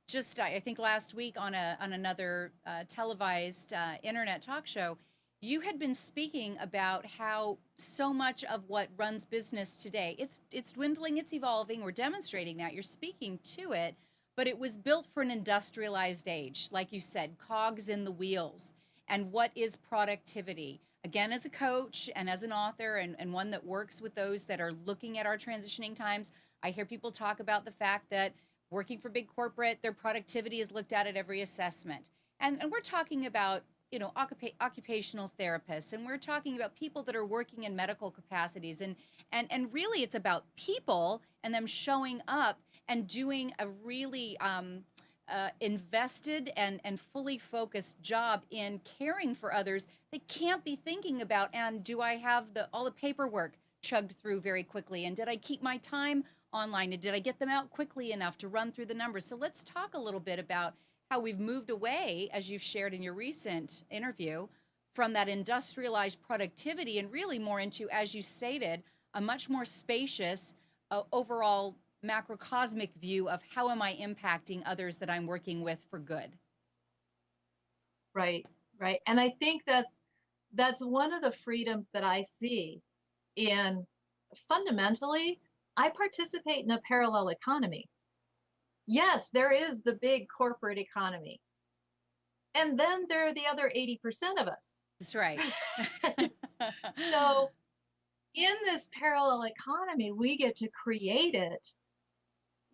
[SPEAKER 1] Just I think last week on another televised internet talk show, you had been speaking about how so much of what runs business today, it's dwindling, it's evolving. We're demonstrating that. You're speaking to it, but it was built for an industrialized age, like you said, cogs in the wheels. And what is productivity? Again, as a coach and as an author, and one that works with those that are looking at our transitioning times, I hear people talk about the fact that working for big corporate, their productivity is looked at every assessment. And we're talking about occupational therapists, and we're talking about people that are working in medical capacities, and really it's about people and them showing up and doing a really invested and fully focused job in caring for others. They can't be thinking about, and do I have all the paperwork chugged through very quickly, and did I keep my time online, and did I get them out quickly enough to run through the numbers? So let's talk a little bit about how we've moved away, as you've shared in your recent interview, from that industrialized productivity and really more into, as you stated, a much more spacious overall macrocosmic view of how am I impacting others that I'm working with for good.
[SPEAKER 2] Right, right. And I think that's one of the freedoms that I see in fundamentally, I participate in a parallel economy. Yes, there is the big corporate economy. And then there are the other 80% of us.
[SPEAKER 1] That's right.
[SPEAKER 2] So in this parallel economy, we get to create it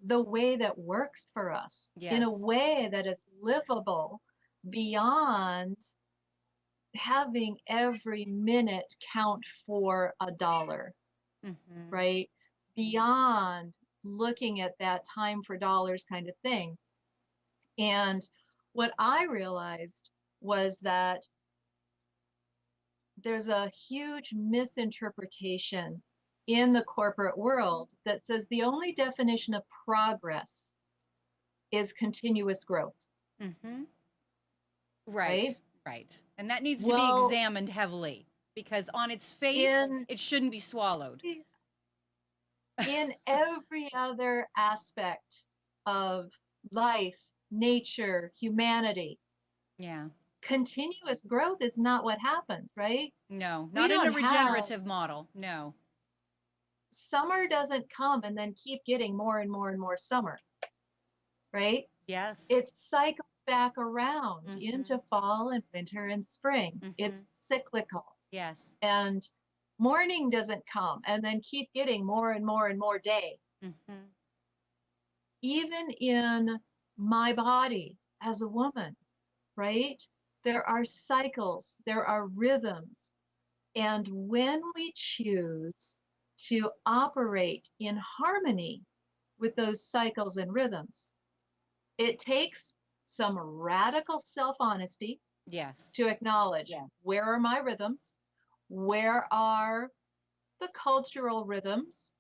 [SPEAKER 2] the way that works for us in a
[SPEAKER 1] Yes.
[SPEAKER 2] way that is livable beyond having every minute count for a dollar,
[SPEAKER 1] Mm-hmm.
[SPEAKER 2] right? Beyond looking at that time for dollars kind of thing. And what I realized was that there's a huge misinterpretation in the corporate world that says the only definition of progress is continuous growth,
[SPEAKER 1] Mm-hmm. Right.
[SPEAKER 2] right?
[SPEAKER 1] Right. And that needs to be
[SPEAKER 2] Well,
[SPEAKER 1] examined heavily because on its face,
[SPEAKER 2] in
[SPEAKER 1] it shouldn't be swallowed.
[SPEAKER 2] in every other aspect of life, nature, humanity,
[SPEAKER 1] Yeah.
[SPEAKER 2] continuous growth is not what happens, right?
[SPEAKER 1] No,
[SPEAKER 2] We
[SPEAKER 1] not in a
[SPEAKER 2] don't have
[SPEAKER 1] regenerative model. No.
[SPEAKER 2] summer doesn't come and then keep getting more and more and more summer, right?
[SPEAKER 1] Yes.
[SPEAKER 2] It cycles back around
[SPEAKER 1] Mm-hmm.
[SPEAKER 2] into fall and winter and spring.
[SPEAKER 1] Mm-hmm.
[SPEAKER 2] It's cyclical.
[SPEAKER 1] Yes.
[SPEAKER 2] And morning doesn't come and then keep getting more and more and more day.
[SPEAKER 1] Mm-hmm.
[SPEAKER 2] Even in my body as a woman, right? There are cycles, there are rhythms. And when we choose to operate in harmony with those cycles and rhythms, it takes some radical self-honesty
[SPEAKER 1] Yes.
[SPEAKER 2] to acknowledge, where are my rhythms? Where are the cultural rhythms?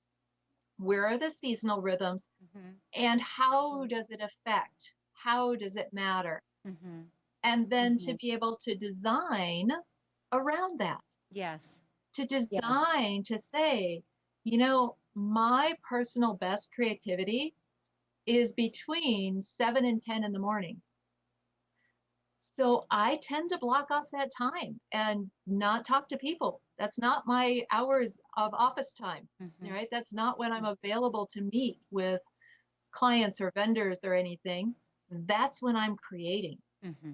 [SPEAKER 2] Where are the seasonal rhythms?
[SPEAKER 1] Mm-hmm.
[SPEAKER 2] And how does it affect? How does it matter?
[SPEAKER 1] Mm-hmm.
[SPEAKER 2] And then to be able to design around that,
[SPEAKER 1] Yes.
[SPEAKER 2] to design, to say, you know, my personal best creativity is between 7 and 10 in the morning. So I tend to block off that time and not talk to people. That's not my hours of office time,
[SPEAKER 1] Mm-hmm.
[SPEAKER 2] right? That's not when I'm available to meet with clients or vendors or anything. That's when I'm creating.
[SPEAKER 1] Mm-hmm.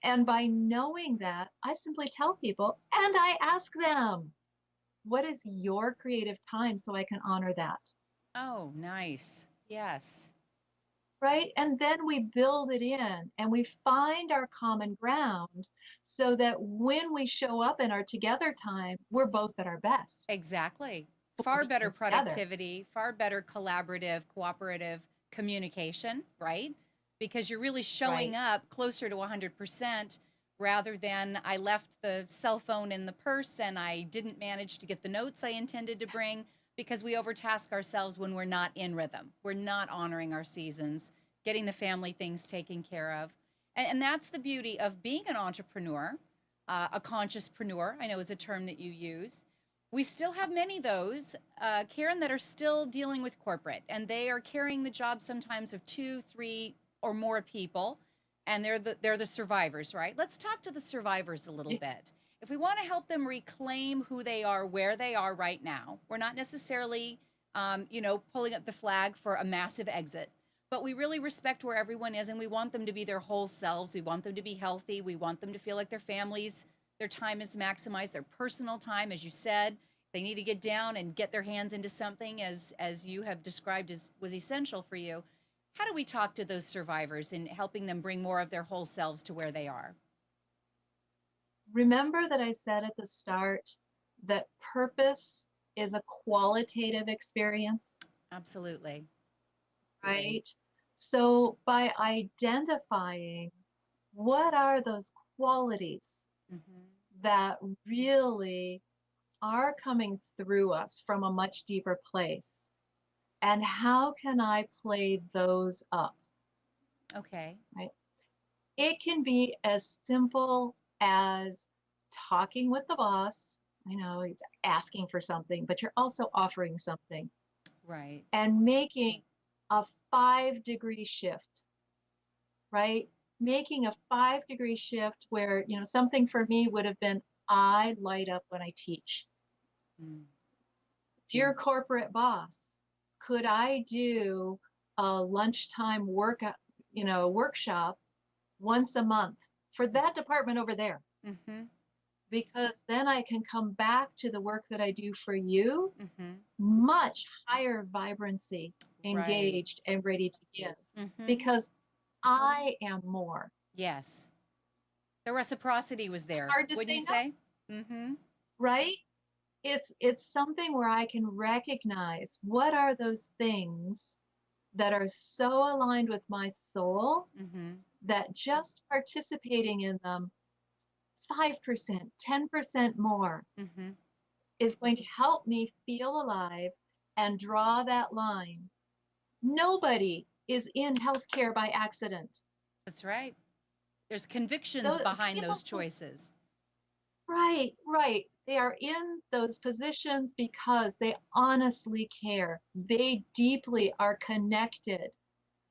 [SPEAKER 2] And by knowing that, I simply tell people and I ask them, what is your creative time so I can honor that?
[SPEAKER 1] Oh, nice. Yes.
[SPEAKER 2] Right? And then we build it in and we find our common ground so that when we show up in our together time, we're both at our best
[SPEAKER 1] Exactly.
[SPEAKER 2] for
[SPEAKER 1] Far
[SPEAKER 2] being
[SPEAKER 1] better
[SPEAKER 2] together.
[SPEAKER 1] productivity, far better collaborative, cooperative communication, right? Because you're really showing
[SPEAKER 2] Right.
[SPEAKER 1] up closer to 100% rather than I left the cell phone in the purse and I didn't manage to get the notes I intended to bring because we overtask ourselves when we're not in rhythm. We're not honoring our seasons, getting the family things taken care of. And that's the beauty of being an entrepreneur, a consciouspreneur, I know is a term that you use. We still have many of those, Karen, that are still dealing with corporate, and they are carrying the job sometimes of 2, 3, or more people, and they're the survivors, right? Let's talk to the survivors a little bit. If we want to help them reclaim who they are, where they are right now, we're not necessarily, pulling up the flag for a massive exit, but we really respect where everyone is, and we want them to be their whole selves. We want them to be healthy. We want them to feel like their families, their time is maximized, their personal time, as you said. They need to get down and get their hands into something, as you have described as was essential for you. How do we talk to those survivors in helping them bring more of their whole selves to where they are?
[SPEAKER 2] Remember that I said at the start that purpose is a qualitative experience,
[SPEAKER 1] Absolutely.
[SPEAKER 2] right? So by identifying what are those qualities
[SPEAKER 1] Mm-hmm.
[SPEAKER 2] that really are coming through us from a much deeper place, and how can I play those up,
[SPEAKER 1] Okay.
[SPEAKER 2] right? It can be as simple as talking with the boss. I know he's asking for something, but you're also offering something
[SPEAKER 1] Right.
[SPEAKER 2] and making a 5-degree shift, right? Making a 5-degree shift where, you know, something for me would have been, I light up when I teach.
[SPEAKER 1] Mm.
[SPEAKER 2] Dear corporate boss, could I do a lunchtime workshop once a month for that department over there?
[SPEAKER 1] Mm-hmm.
[SPEAKER 2] Because then I can come back to the work that I do for you,
[SPEAKER 1] Mm-hmm.
[SPEAKER 2] much higher vibrancy,
[SPEAKER 1] Right.
[SPEAKER 2] engaged and ready to give,
[SPEAKER 1] Mm-hmm.
[SPEAKER 2] because I am more.
[SPEAKER 1] Yes. The reciprocity was there,
[SPEAKER 2] Hard to
[SPEAKER 1] wouldn't
[SPEAKER 2] say
[SPEAKER 1] you
[SPEAKER 2] no,
[SPEAKER 1] say? Mm-hmm.
[SPEAKER 2] right? It's something where I can recognize what are those things that are so aligned with my soul
[SPEAKER 1] Mm-hmm.
[SPEAKER 2] that just participating in them 5%, 10% more
[SPEAKER 1] Mm-hmm.
[SPEAKER 2] is going to help me feel alive and draw that line. Nobody is in healthcare by accident.
[SPEAKER 1] That's right. There's convictions
[SPEAKER 2] Those
[SPEAKER 1] behind
[SPEAKER 2] people
[SPEAKER 1] those choices.
[SPEAKER 2] right, right. They are in those positions because they honestly care. They deeply are connected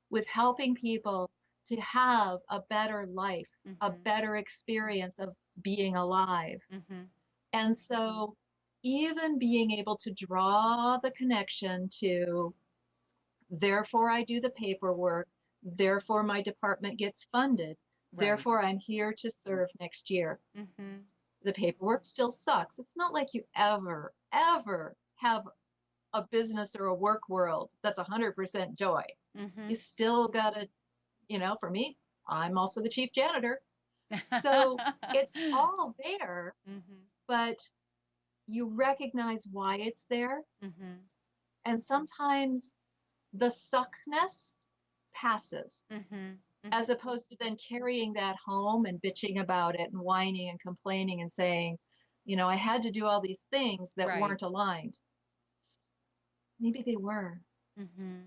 [SPEAKER 2] with helping people to have a better life, a
[SPEAKER 1] Mm-hmm.
[SPEAKER 2] better experience of being alive.
[SPEAKER 1] Mm-hmm.
[SPEAKER 2] And so, even being able to draw the connection to, therefore, I do the paperwork, Therefore, my department gets funded.
[SPEAKER 1] Right.
[SPEAKER 2] Therefore, I'm here to serve next year.
[SPEAKER 1] Mm-hmm.
[SPEAKER 2] The paperwork still sucks. It's not like you ever have a business or a work world that's 100% joy.
[SPEAKER 1] Mm-hmm.
[SPEAKER 2] You still gotta, for me, I'm also the chief janitor. So it's all there,
[SPEAKER 1] Mm-hmm.
[SPEAKER 2] but you recognize why it's there.
[SPEAKER 1] Mm-hmm.
[SPEAKER 2] And sometimes the suckness passes,
[SPEAKER 1] Mm-hmm.
[SPEAKER 2] as opposed to then carrying that home and bitching about it and whining and complaining and saying, I had to do all these things that
[SPEAKER 1] Right.
[SPEAKER 2] weren't aligned. Maybe they were,
[SPEAKER 1] Mm-hmm.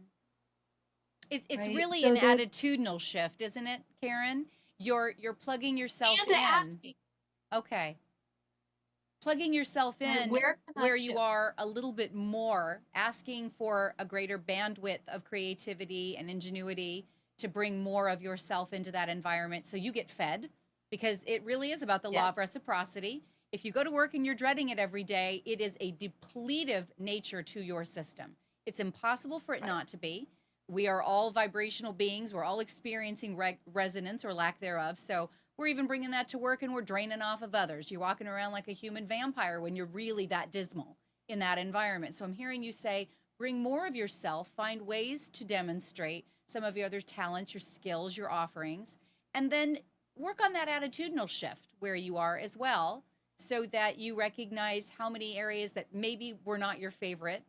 [SPEAKER 1] It's
[SPEAKER 2] right?
[SPEAKER 1] really an
[SPEAKER 2] So there's,
[SPEAKER 1] attitudinal shift, isn't it, Karen? You're plugging yourself
[SPEAKER 2] and to
[SPEAKER 1] in.
[SPEAKER 2] asking,
[SPEAKER 1] Okay. Plugging yourself
[SPEAKER 2] right?
[SPEAKER 1] in
[SPEAKER 2] Where can I
[SPEAKER 1] where you
[SPEAKER 2] shift?
[SPEAKER 1] are a little bit more, asking for a greater bandwidth of creativity and ingenuity to bring more of yourself into that environment so you get fed, because it really is about the law of
[SPEAKER 2] Yes,
[SPEAKER 1] reciprocity. If you go to work and you're dreading it every day, it is a depletive nature to your system. It's impossible for it
[SPEAKER 2] right.
[SPEAKER 1] not to be. We are all vibrational beings. We're all experiencing resonance or lack thereof. So we're even bringing that to work and we're draining off of others. You're walking around like a human vampire when you're really that dismal in that environment. So I'm hearing you say, bring more of yourself, find ways to demonstrate some of your other talents, your skills, your offerings, and then work on that attitudinal shift where you are as well, so that you recognize how many areas that maybe were not your favorite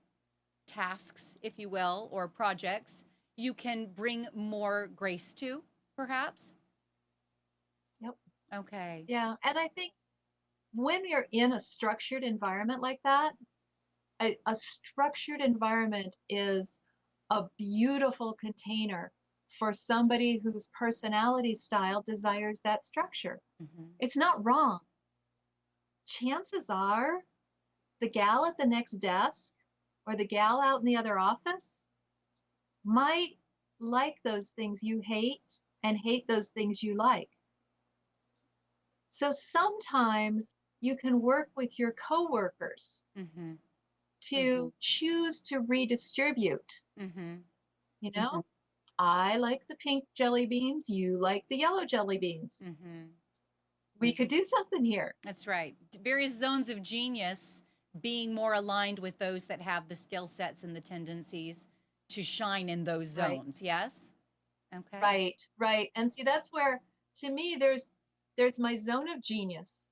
[SPEAKER 1] tasks, if you will, or projects, you can bring more grace to, perhaps.
[SPEAKER 2] Yep.
[SPEAKER 1] Okay.
[SPEAKER 2] Yeah. And I think when you're in a structured environment like that, a structured environment is a beautiful container for somebody whose personality style desires that structure.
[SPEAKER 1] Mm-hmm.
[SPEAKER 2] It's not wrong. Chances are the gal at the next desk or the gal out in the other office might like those things you hate and hate those things you like. So sometimes you can work with your coworkers
[SPEAKER 1] Mm-hmm.
[SPEAKER 2] to choose to redistribute.
[SPEAKER 1] Mm-hmm.
[SPEAKER 2] You know, I like the pink jelly beans, you like the yellow jelly beans.
[SPEAKER 1] Mm-hmm.
[SPEAKER 2] We could do something here.
[SPEAKER 1] That's right. Various zones of genius being more aligned with those that have the skill sets and the tendencies to shine in those
[SPEAKER 2] Right,
[SPEAKER 1] zones. Yes? Okay.
[SPEAKER 2] right. And see, that's where, to me, there's my zone of genius.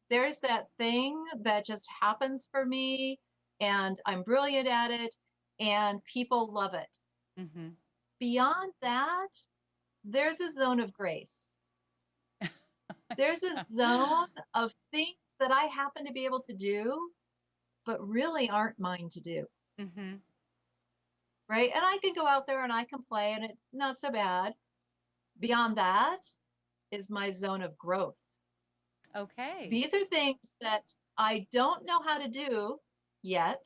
[SPEAKER 2] There's that thing that just happens for me, and I'm brilliant at it, and people love it.
[SPEAKER 1] Mm-hmm.
[SPEAKER 2] Beyond that, there's a zone of grace. There's a zone of things that I happen to be able to do, but really aren't mine to do.
[SPEAKER 1] Mm-hmm.
[SPEAKER 2] Right. And I can go out there and I can play and it's not so bad. Beyond that is my zone of growth.
[SPEAKER 1] Okay.
[SPEAKER 2] These are things that I don't know how to do yet,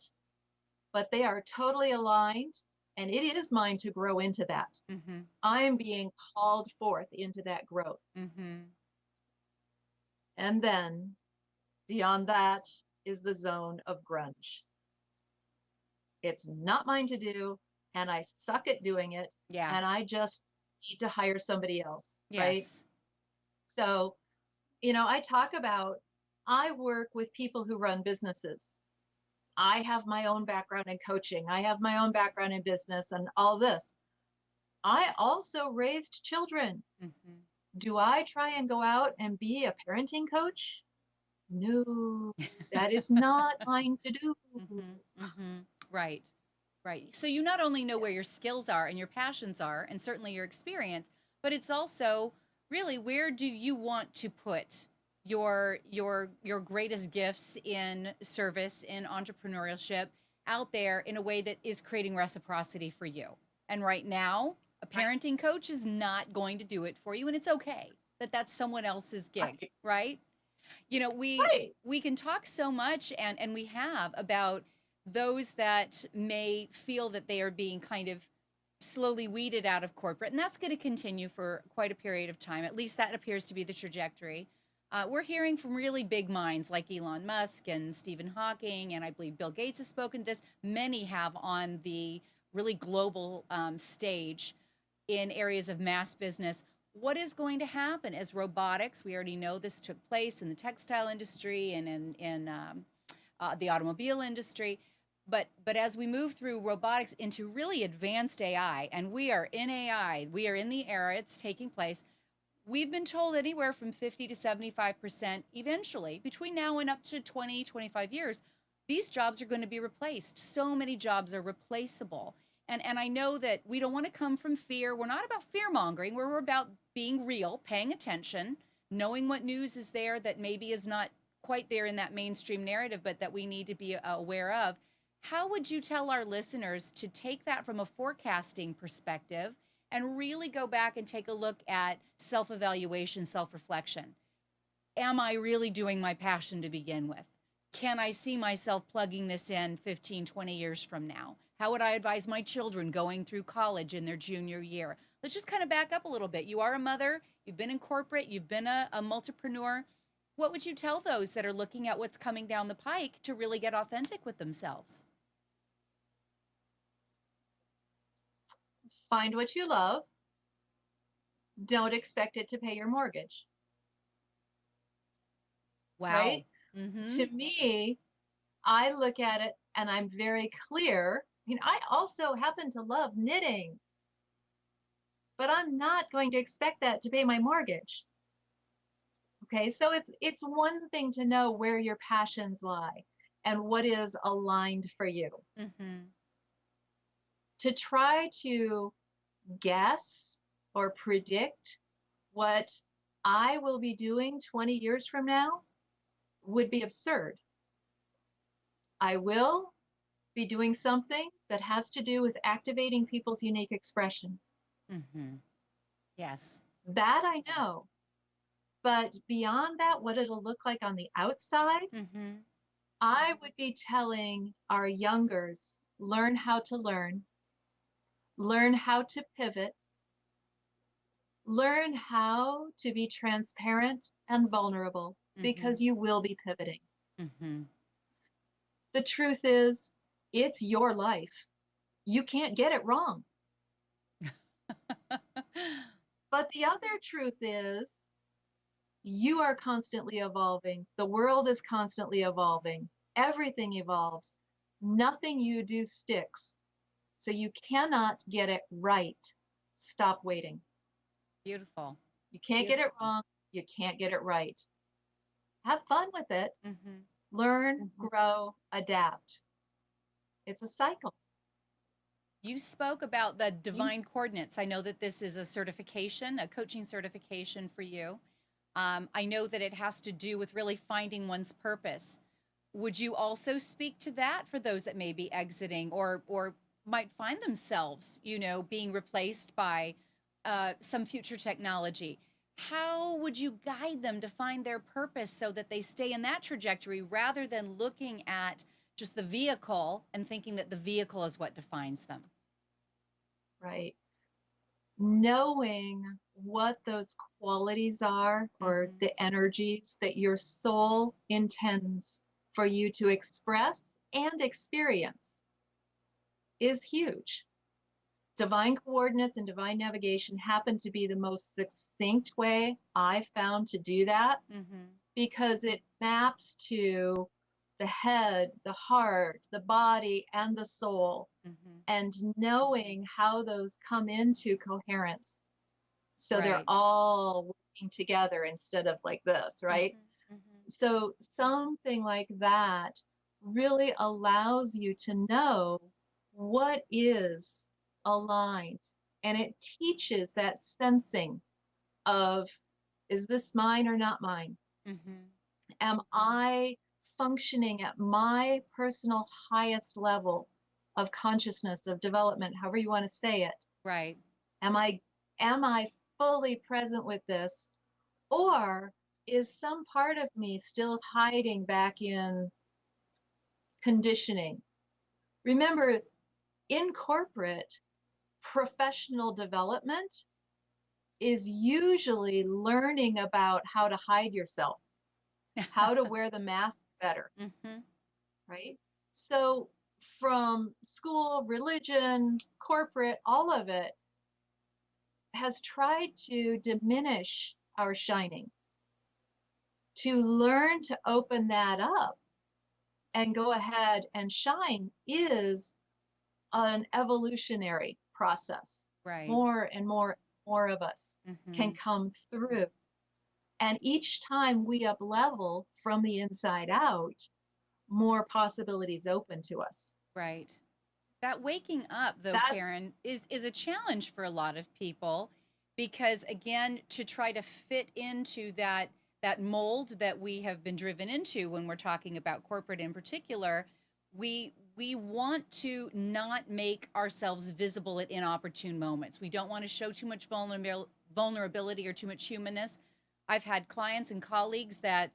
[SPEAKER 2] but they are totally aligned and it is mine to grow into that.
[SPEAKER 1] Mm-hmm.
[SPEAKER 2] I'm being called forth into that growth.
[SPEAKER 1] Mm-hmm.
[SPEAKER 2] And then beyond that is the zone of grunge. It's not mine to do, and I suck at doing it,
[SPEAKER 1] Yeah.
[SPEAKER 2] and I just need to hire somebody else, right?
[SPEAKER 1] Yes.
[SPEAKER 2] So, I talk about I work with people who run businesses. I have my own background in coaching, I have my own background in business and all this. I also raised children.
[SPEAKER 1] Mm-hmm.
[SPEAKER 2] Do I try and go out and be a parenting coach? No, that is not mine to do.
[SPEAKER 1] Mm-hmm. Mm-hmm. Right. Right. So you not only know where your skills are and your passions are, and certainly your experience, but it's also really, where do you want to put your greatest gifts in service, in entrepreneurship, out there in a way that is creating reciprocity for you. And right now, a
[SPEAKER 2] Right,
[SPEAKER 1] parenting coach is not going to do it for you, and it's okay that that's someone else's gig,
[SPEAKER 2] right,
[SPEAKER 1] right? You know,
[SPEAKER 2] right.
[SPEAKER 1] we can talk so much, and we have, about those that may feel that they are being kind of slowly weeded out of corporate, and that's going to continue for quite a period of time. At least that appears to be the trajectory. We're hearing from really big minds like Elon Musk and Stephen Hawking, and I believe Bill Gates has spoken to this. Many have on the really global stage, in areas of mass business. What is going to happen as robotics? We already know this took place in the textile industry and in the automobile industry. But as we move through robotics into really advanced AI, and we are in AI, we are in the era, it's taking place. We've been told anywhere from 50 to 75% eventually, between now and up to 20, 25 years, these jobs are going to be replaced. So many jobs are replaceable. And I know that we don't want to come from fear. We're not about fear mongering. We're about being real, paying attention, knowing what news is there that maybe is not quite there in that mainstream narrative, but that we need to be aware of. How would you tell our listeners to take that from a forecasting perspective and really go back and take a look at self evaluation, self reflection? Am I really doing my passion to begin with? Can I see myself plugging this in 15, 20 years from now? How would I advise my children going through college in their junior year? Let's just kind of back up a little bit. You are a mother, you've been in corporate, you've been a multipreneur. What would you tell those that are looking at what's coming down the pike to really get authentic with themselves?
[SPEAKER 2] Find what you love. Don't expect it to pay your mortgage,
[SPEAKER 1] Wow.
[SPEAKER 2] right?
[SPEAKER 1] Mm-hmm.
[SPEAKER 2] To me, I look at it and I'm very clear. I mean, I also happen to love knitting, but I'm not going to expect that to pay my mortgage. Okay, so it's one thing to know where your passions lie and what is aligned for you.
[SPEAKER 1] Mm-hmm.
[SPEAKER 2] To try to guess or predict what I will be doing 20 years from now would be absurd. I will be doing something that has to do with activating people's unique expression.
[SPEAKER 1] Mm-hmm. Yes.
[SPEAKER 2] That I know. But beyond that, what it'll look like on the outside,
[SPEAKER 1] Mm-hmm.
[SPEAKER 2] I would be telling our youngers learn how to learn how to pivot, learn how to be transparent and vulnerable
[SPEAKER 1] Mm-hmm.
[SPEAKER 2] because you will be pivoting.
[SPEAKER 1] Mm-hmm.
[SPEAKER 2] The truth is, it's your life. You can't get it wrong. But the other truth is, you are constantly evolving. The world is constantly evolving. Everything evolves. Nothing you do sticks. So you cannot get it right. Stop waiting.
[SPEAKER 1] Beautiful.
[SPEAKER 2] You can't get it wrong. You can't get it right. Have fun with it.
[SPEAKER 1] Mm-hmm.
[SPEAKER 2] Learn, grow, adapt. It's a cycle.
[SPEAKER 1] You spoke about the divine coordinates. I know that this is a certification, a coaching certification for you. I know that it has to do with really finding one's purpose. Would you also speak to that for those that may be exiting or might find themselves, being replaced by some future technology? How would you guide them to find their purpose so that they stay in that trajectory rather than looking at just the vehicle and thinking that the vehicle is what defines them?
[SPEAKER 2] Right. Knowing what those qualities are or
[SPEAKER 1] Mm-hmm.
[SPEAKER 2] the energies that your soul intends for you to express and experience is huge. Divine coordinates and divine navigation happen to be the most succinct way I found to do that
[SPEAKER 1] Mm-hmm.
[SPEAKER 2] because it maps to the head, the heart, the body, and the soul,
[SPEAKER 1] Mm-hmm.
[SPEAKER 2] and knowing how those come into coherence. So they're
[SPEAKER 1] Right.
[SPEAKER 2] all working together instead of like this, right?
[SPEAKER 1] Mm-hmm. Mm-hmm.
[SPEAKER 2] So something like that really allows you to know what is aligned. And it teaches that sensing of, is this mine or not mine?
[SPEAKER 1] Mm-hmm.
[SPEAKER 2] Am I functioning at my personal highest level of consciousness, of development, however you want to say it?
[SPEAKER 1] Right.
[SPEAKER 2] Am I am I fully present with this? Or is some part of me still hiding back in conditioning? Remember, in corporate, professional development is usually learning about how to hide yourself, how to wear the mask better,
[SPEAKER 1] Mm-hmm.
[SPEAKER 2] right? So from school, religion, corporate, all of it, has tried to diminish our shining. To learn to open that up and go ahead and shine is an evolutionary process.
[SPEAKER 1] Right.
[SPEAKER 2] More and more of us can
[SPEAKER 1] Mm-hmm.
[SPEAKER 2] come through. And each time we up level from the inside out, more possibilities open to us.
[SPEAKER 1] Right. That waking up, though,
[SPEAKER 2] That's
[SPEAKER 1] Karen, is a challenge for a lot of people because, again, to try to fit into that mold that we have been driven into when we're talking about corporate in particular, we want to not make ourselves visible at inopportune moments. We don't want to show too much vulnerability or too much humanness. I've had clients and colleagues that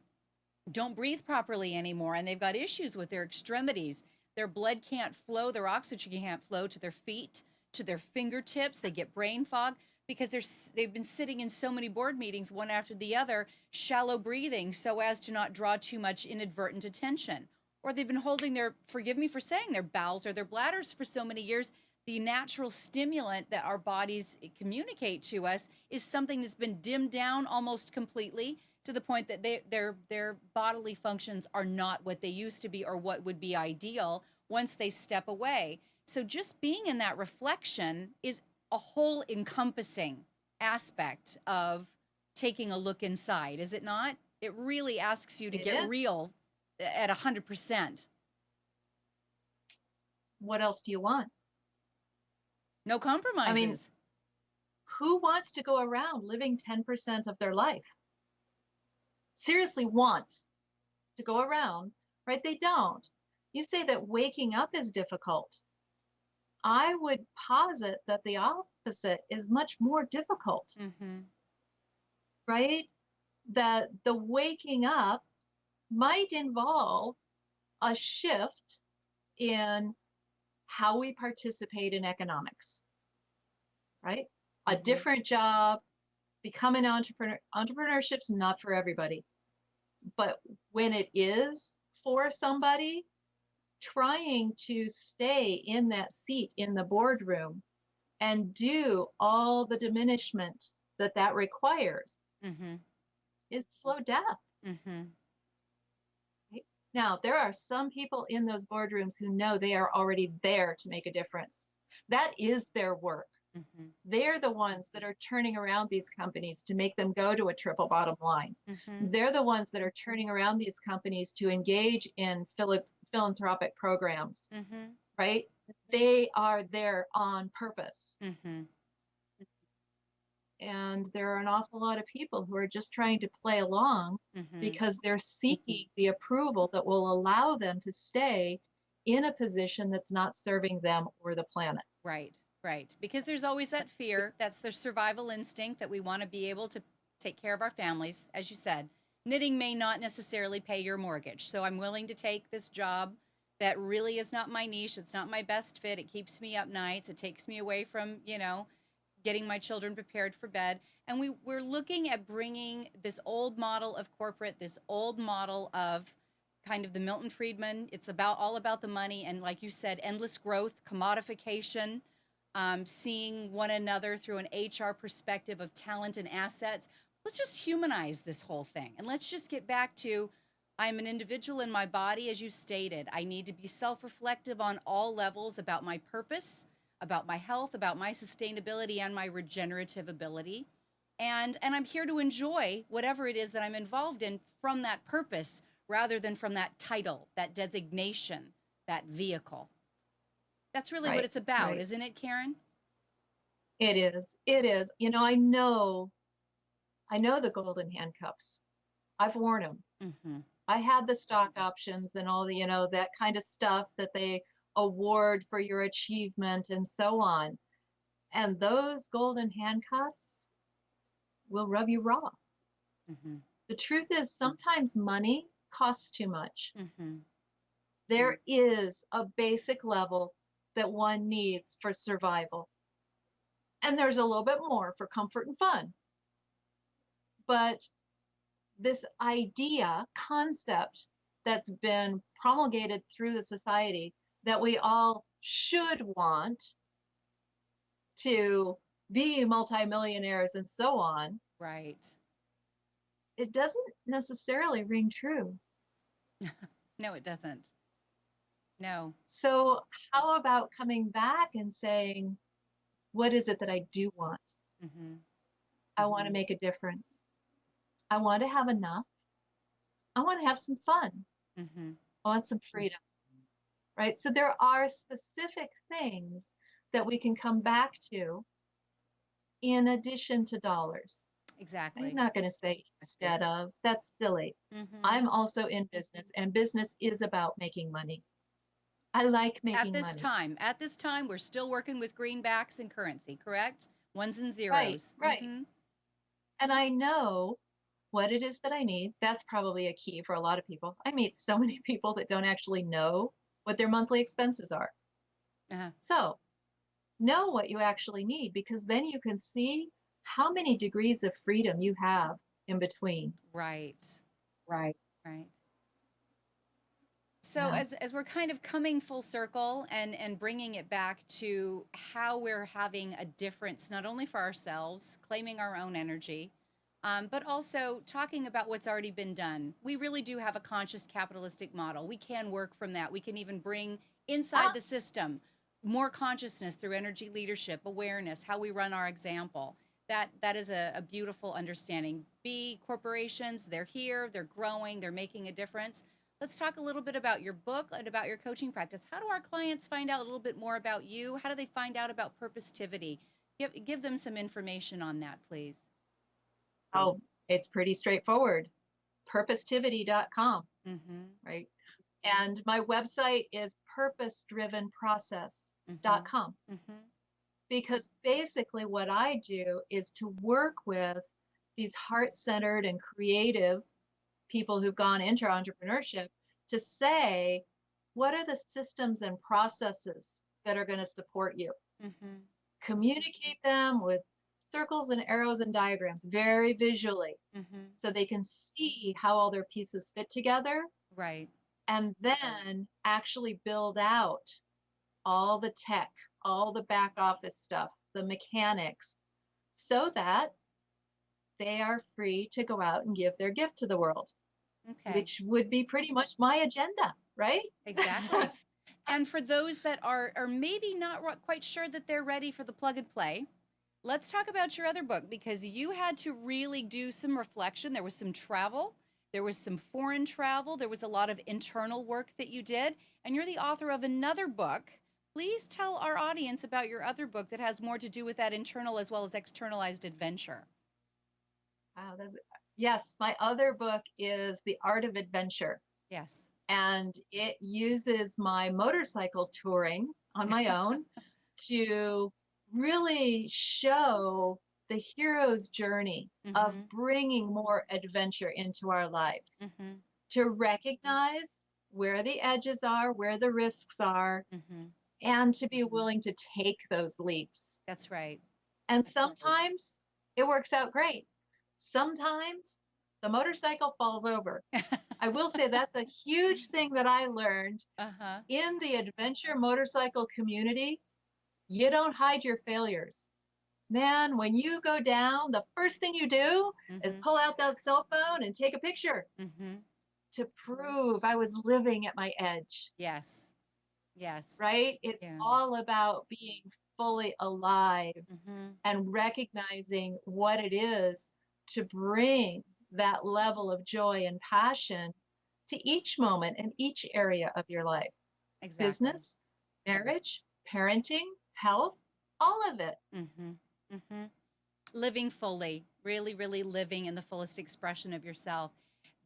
[SPEAKER 1] don't breathe properly anymore and they've got issues with their extremities. Their blood can't flow, their oxygen can't flow to their feet, to their fingertips. They get brain fog because they've been sitting in so many board meetings one after the other, shallow breathing so as to not draw too much inadvertent attention. Or they've been holding their, forgive me for saying, their bowels or their bladders for so many years. The natural stimulant that our bodies communicate to us is something that's been dimmed down almost completely to the point that their bodily functions are not what they used to be or what would be ideal once they step away. So just being in that reflection is a whole encompassing aspect of taking a look inside, is it not? It really asks you to
[SPEAKER 2] it
[SPEAKER 1] get
[SPEAKER 2] is.
[SPEAKER 1] real at 100%.
[SPEAKER 2] What else do you want?
[SPEAKER 1] No
[SPEAKER 2] I mean,
[SPEAKER 1] compromises.
[SPEAKER 2] who wants to go around living 10% of their life? Seriously wants to go around, right? They don't. You say that waking up is difficult. I would posit that the opposite is much more difficult,
[SPEAKER 1] Mm-hmm.
[SPEAKER 2] right? That the waking up might involve a shift in how we participate in economics, right? A
[SPEAKER 1] Mm-hmm.
[SPEAKER 2] different job, become an entrepreneur. Entrepreneurship's not for everybody. But when it is for somebody, trying to stay in that seat in the boardroom and do all the diminishment that that requires
[SPEAKER 1] Mm-hmm.
[SPEAKER 2] is slow death.
[SPEAKER 1] Mm-hmm.
[SPEAKER 2] Right? Now, there are some people in those boardrooms who know they are already there to make a difference. That is their work.
[SPEAKER 1] Mm-hmm.
[SPEAKER 2] They're the ones that are turning around these companies to make them go to a triple bottom line.
[SPEAKER 1] Mm-hmm.
[SPEAKER 2] They're the ones that are turning around these companies to engage in philanthropic programs,
[SPEAKER 1] Mm-hmm.
[SPEAKER 2] right? They are there on purpose.
[SPEAKER 1] Mm-hmm.
[SPEAKER 2] And there are an awful lot of people who are just trying to play along
[SPEAKER 1] Mm-hmm.
[SPEAKER 2] because they're seeking the approval that will allow them to stay in a position that's not serving them or the planet.
[SPEAKER 1] Right, right. Because there's always that fear. That's the survival instinct that we want to be able to take care of our families. As you said, knitting may not necessarily pay your mortgage. So I'm willing to take this job that really is not my niche. It's not my best fit. It keeps me up nights. It takes me away from, getting my children prepared for bed. And we're looking at bringing this old model of corporate, this old model of kind of the Milton Friedman. It's about all about the money and, like you said, endless growth, commodification, seeing one another through an HR perspective of talent and assets. Let's just humanize this whole thing and let's just get back to I'm an individual in my body, as you stated. I need to be self reflective on all levels about my purpose, about my health, about my sustainability, and my regenerative ability. And I'm here to enjoy whatever it is that I'm involved in from that purpose rather than from that title, that designation, that vehicle. That's really what
[SPEAKER 2] Right,
[SPEAKER 1] it's about,
[SPEAKER 2] right.
[SPEAKER 1] isn't it, Karen?
[SPEAKER 2] It is. It is. I know the golden handcuffs. I've worn them.
[SPEAKER 1] Mm-hmm.
[SPEAKER 2] I had the stock options and all the, that kind of stuff that they award for your achievement and so on. And those golden handcuffs will rub you raw.
[SPEAKER 1] Mm-hmm.
[SPEAKER 2] The truth is, sometimes money costs too much.
[SPEAKER 1] Mm-hmm.
[SPEAKER 2] There is a basic level that one needs for survival. And there's a little bit more for comfort and fun. But this concept that's been promulgated through the society that we all should want to be multimillionaires and so on,
[SPEAKER 1] Right.
[SPEAKER 2] it doesn't necessarily ring true.
[SPEAKER 1] No, it doesn't. No.
[SPEAKER 2] So, how about coming back and saying, what is it that I do want?
[SPEAKER 1] Mm-hmm.
[SPEAKER 2] I want to make a difference. I want to have enough. I want to have some fun.
[SPEAKER 1] Mm-hmm.
[SPEAKER 2] I want some freedom, right? So, there are specific things that we can come back to in addition to dollars. I'm
[SPEAKER 1] Exactly.
[SPEAKER 2] not going to say instead of, that's silly.
[SPEAKER 1] Mm-hmm.
[SPEAKER 2] I'm also in business, and business is about making money. I like
[SPEAKER 1] At
[SPEAKER 2] making
[SPEAKER 1] this
[SPEAKER 2] money.
[SPEAKER 1] time, we're still working with greenbacks and currency, correct? Ones and
[SPEAKER 2] Right,
[SPEAKER 1] zeros.
[SPEAKER 2] right.
[SPEAKER 1] Mm-hmm.
[SPEAKER 2] And I know what it is that I need. That's probably a key for a lot of people. I meet so many people that don't actually know what their monthly expenses are.
[SPEAKER 1] Uh-huh.
[SPEAKER 2] So, know what you actually need, because then you can see how many degrees of freedom you have in between.
[SPEAKER 1] Right.
[SPEAKER 2] Right.
[SPEAKER 1] Right. So
[SPEAKER 2] Yeah.
[SPEAKER 1] as we're kind of coming full circle and bringing it back to how we're having a difference, not only for ourselves, claiming our own energy, but also talking about what's already been done. We really do have a conscious capitalistic model. We can work from that. We can even bring inside
[SPEAKER 2] Ah,
[SPEAKER 1] the system more consciousness through energy leadership, awareness, how we run our example. That is a beautiful understanding. B corporations, they're here, they're growing, they're making a difference. Let's talk a little bit about your book and about your coaching practice. How do our clients find out a little bit more about you? How do they find out about purpositivity? Give them some information on that, please.
[SPEAKER 2] oh, it's pretty straightforward. Purpositivity.com,
[SPEAKER 1] Mm-hmm.
[SPEAKER 2] right? And my website is
[SPEAKER 1] Mm-hmm.
[SPEAKER 2] purposedrivenprocess.com,
[SPEAKER 1] Mm-hmm.
[SPEAKER 2] because basically what I do is to work with these heart-centered and creative people who've gone into entrepreneurship to say, what are the systems and processes that are going to support you?
[SPEAKER 1] Mm-hmm.
[SPEAKER 2] Communicate them with circles and arrows and diagrams very visually,
[SPEAKER 1] Mm-hmm.
[SPEAKER 2] so they can see how all their pieces fit together,
[SPEAKER 1] Right.
[SPEAKER 2] and then actually build out all the tech, all the back office stuff, the mechanics, so that they are free to go out and give their gift to the world,
[SPEAKER 1] Okay.
[SPEAKER 2] which would be pretty much my agenda, right?
[SPEAKER 1] Exactly. And for those that are maybe not quite sure that they're ready for the plug and play, let's talk about your other book, because you had to really do some reflection. There was some travel, there was some foreign travel, there was a lot of internal work that you did, and you're the author of another book. Please tell our audience about your other book that has more to do with that internal as well as externalized adventure.
[SPEAKER 2] Wow, yes, my other book is The Art of Adventure,
[SPEAKER 1] Yes.
[SPEAKER 2] and it uses my motorcycle touring on my own to really show the hero's journey of
[SPEAKER 1] Mm-hmm.
[SPEAKER 2] bringing more adventure into our lives,
[SPEAKER 1] Mm-hmm.
[SPEAKER 2] to recognize where the edges are, where the risks are,
[SPEAKER 1] Mm-hmm.
[SPEAKER 2] and to be willing to take those leaps.
[SPEAKER 1] That's right.
[SPEAKER 2] And sometimes it works out great. Sometimes the motorcycle falls over. I will say that's a huge thing that I learned
[SPEAKER 1] Uh-huh.
[SPEAKER 2] in the adventure motorcycle community. You don't hide your failures. Man, when you go down, the first thing you do is
[SPEAKER 1] Mm-hmm.
[SPEAKER 2] pull out that cell phone and take a picture
[SPEAKER 1] Mm-hmm.
[SPEAKER 2] to prove I was living at my edge,
[SPEAKER 1] Yes. Yes.
[SPEAKER 2] right? It's
[SPEAKER 1] Yeah.
[SPEAKER 2] all about being fully alive
[SPEAKER 1] Mm-hmm.
[SPEAKER 2] and recognizing what it is to bring that level of joy and passion to each moment and each area of your life:
[SPEAKER 1] Exactly.
[SPEAKER 2] business, marriage, parenting, health, all of it.
[SPEAKER 1] Mm-hmm. Mm-hmm. Living fully, really, really living in the fullest expression of yourself.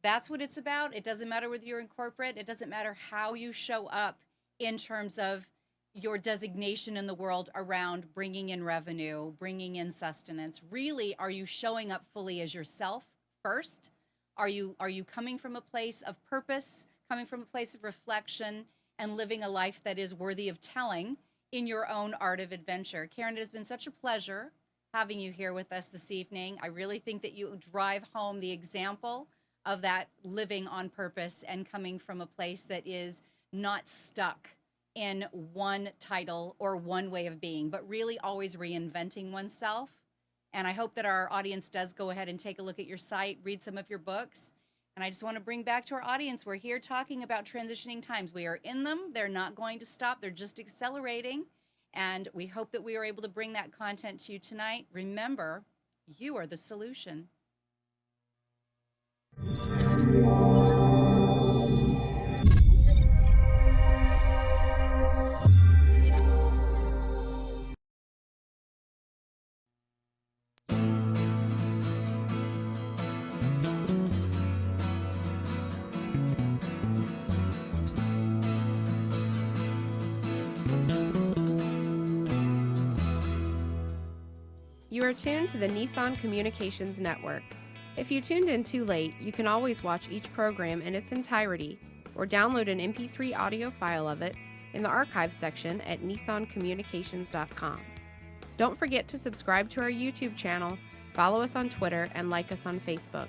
[SPEAKER 1] That's what it's about. It doesn't matter whether you're in corporate, it doesn't matter how you show up in terms of your designation in the world around bringing in revenue, bringing in sustenance. Really, are you showing up fully as yourself first? Are you coming from a place of purpose, coming from a place of reflection, and living a life that is worthy of telling in your own art of adventure? Karen, it has been such a pleasure having you here with us this evening. I really think that you drive home the example of that living on purpose and coming from a place that is not stuck in one title or one way of being, but really always reinventing oneself. And I hope that our audience does go ahead and take a look at your site, read some of your books. And I just want to bring back to our audience, we're here talking about transitioning times. We are in them. They're not going to stop. They're just accelerating. And we hope that we are able to bring that content to you tonight. Remember, you are the solution.
[SPEAKER 3] You are tuned to the Nissan Communications Network. If you tuned in too late, you can always watch each program in its entirety or download an MP3 audio file of it in the archives section at nissancommunications.com. Don't forget to subscribe to our YouTube channel, follow us on Twitter, and like us on Facebook.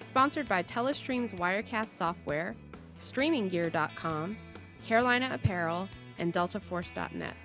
[SPEAKER 3] Sponsored by Telestream's Wirecast software, StreamingGear.com, Carolina Apparel, and DeltaForce.net.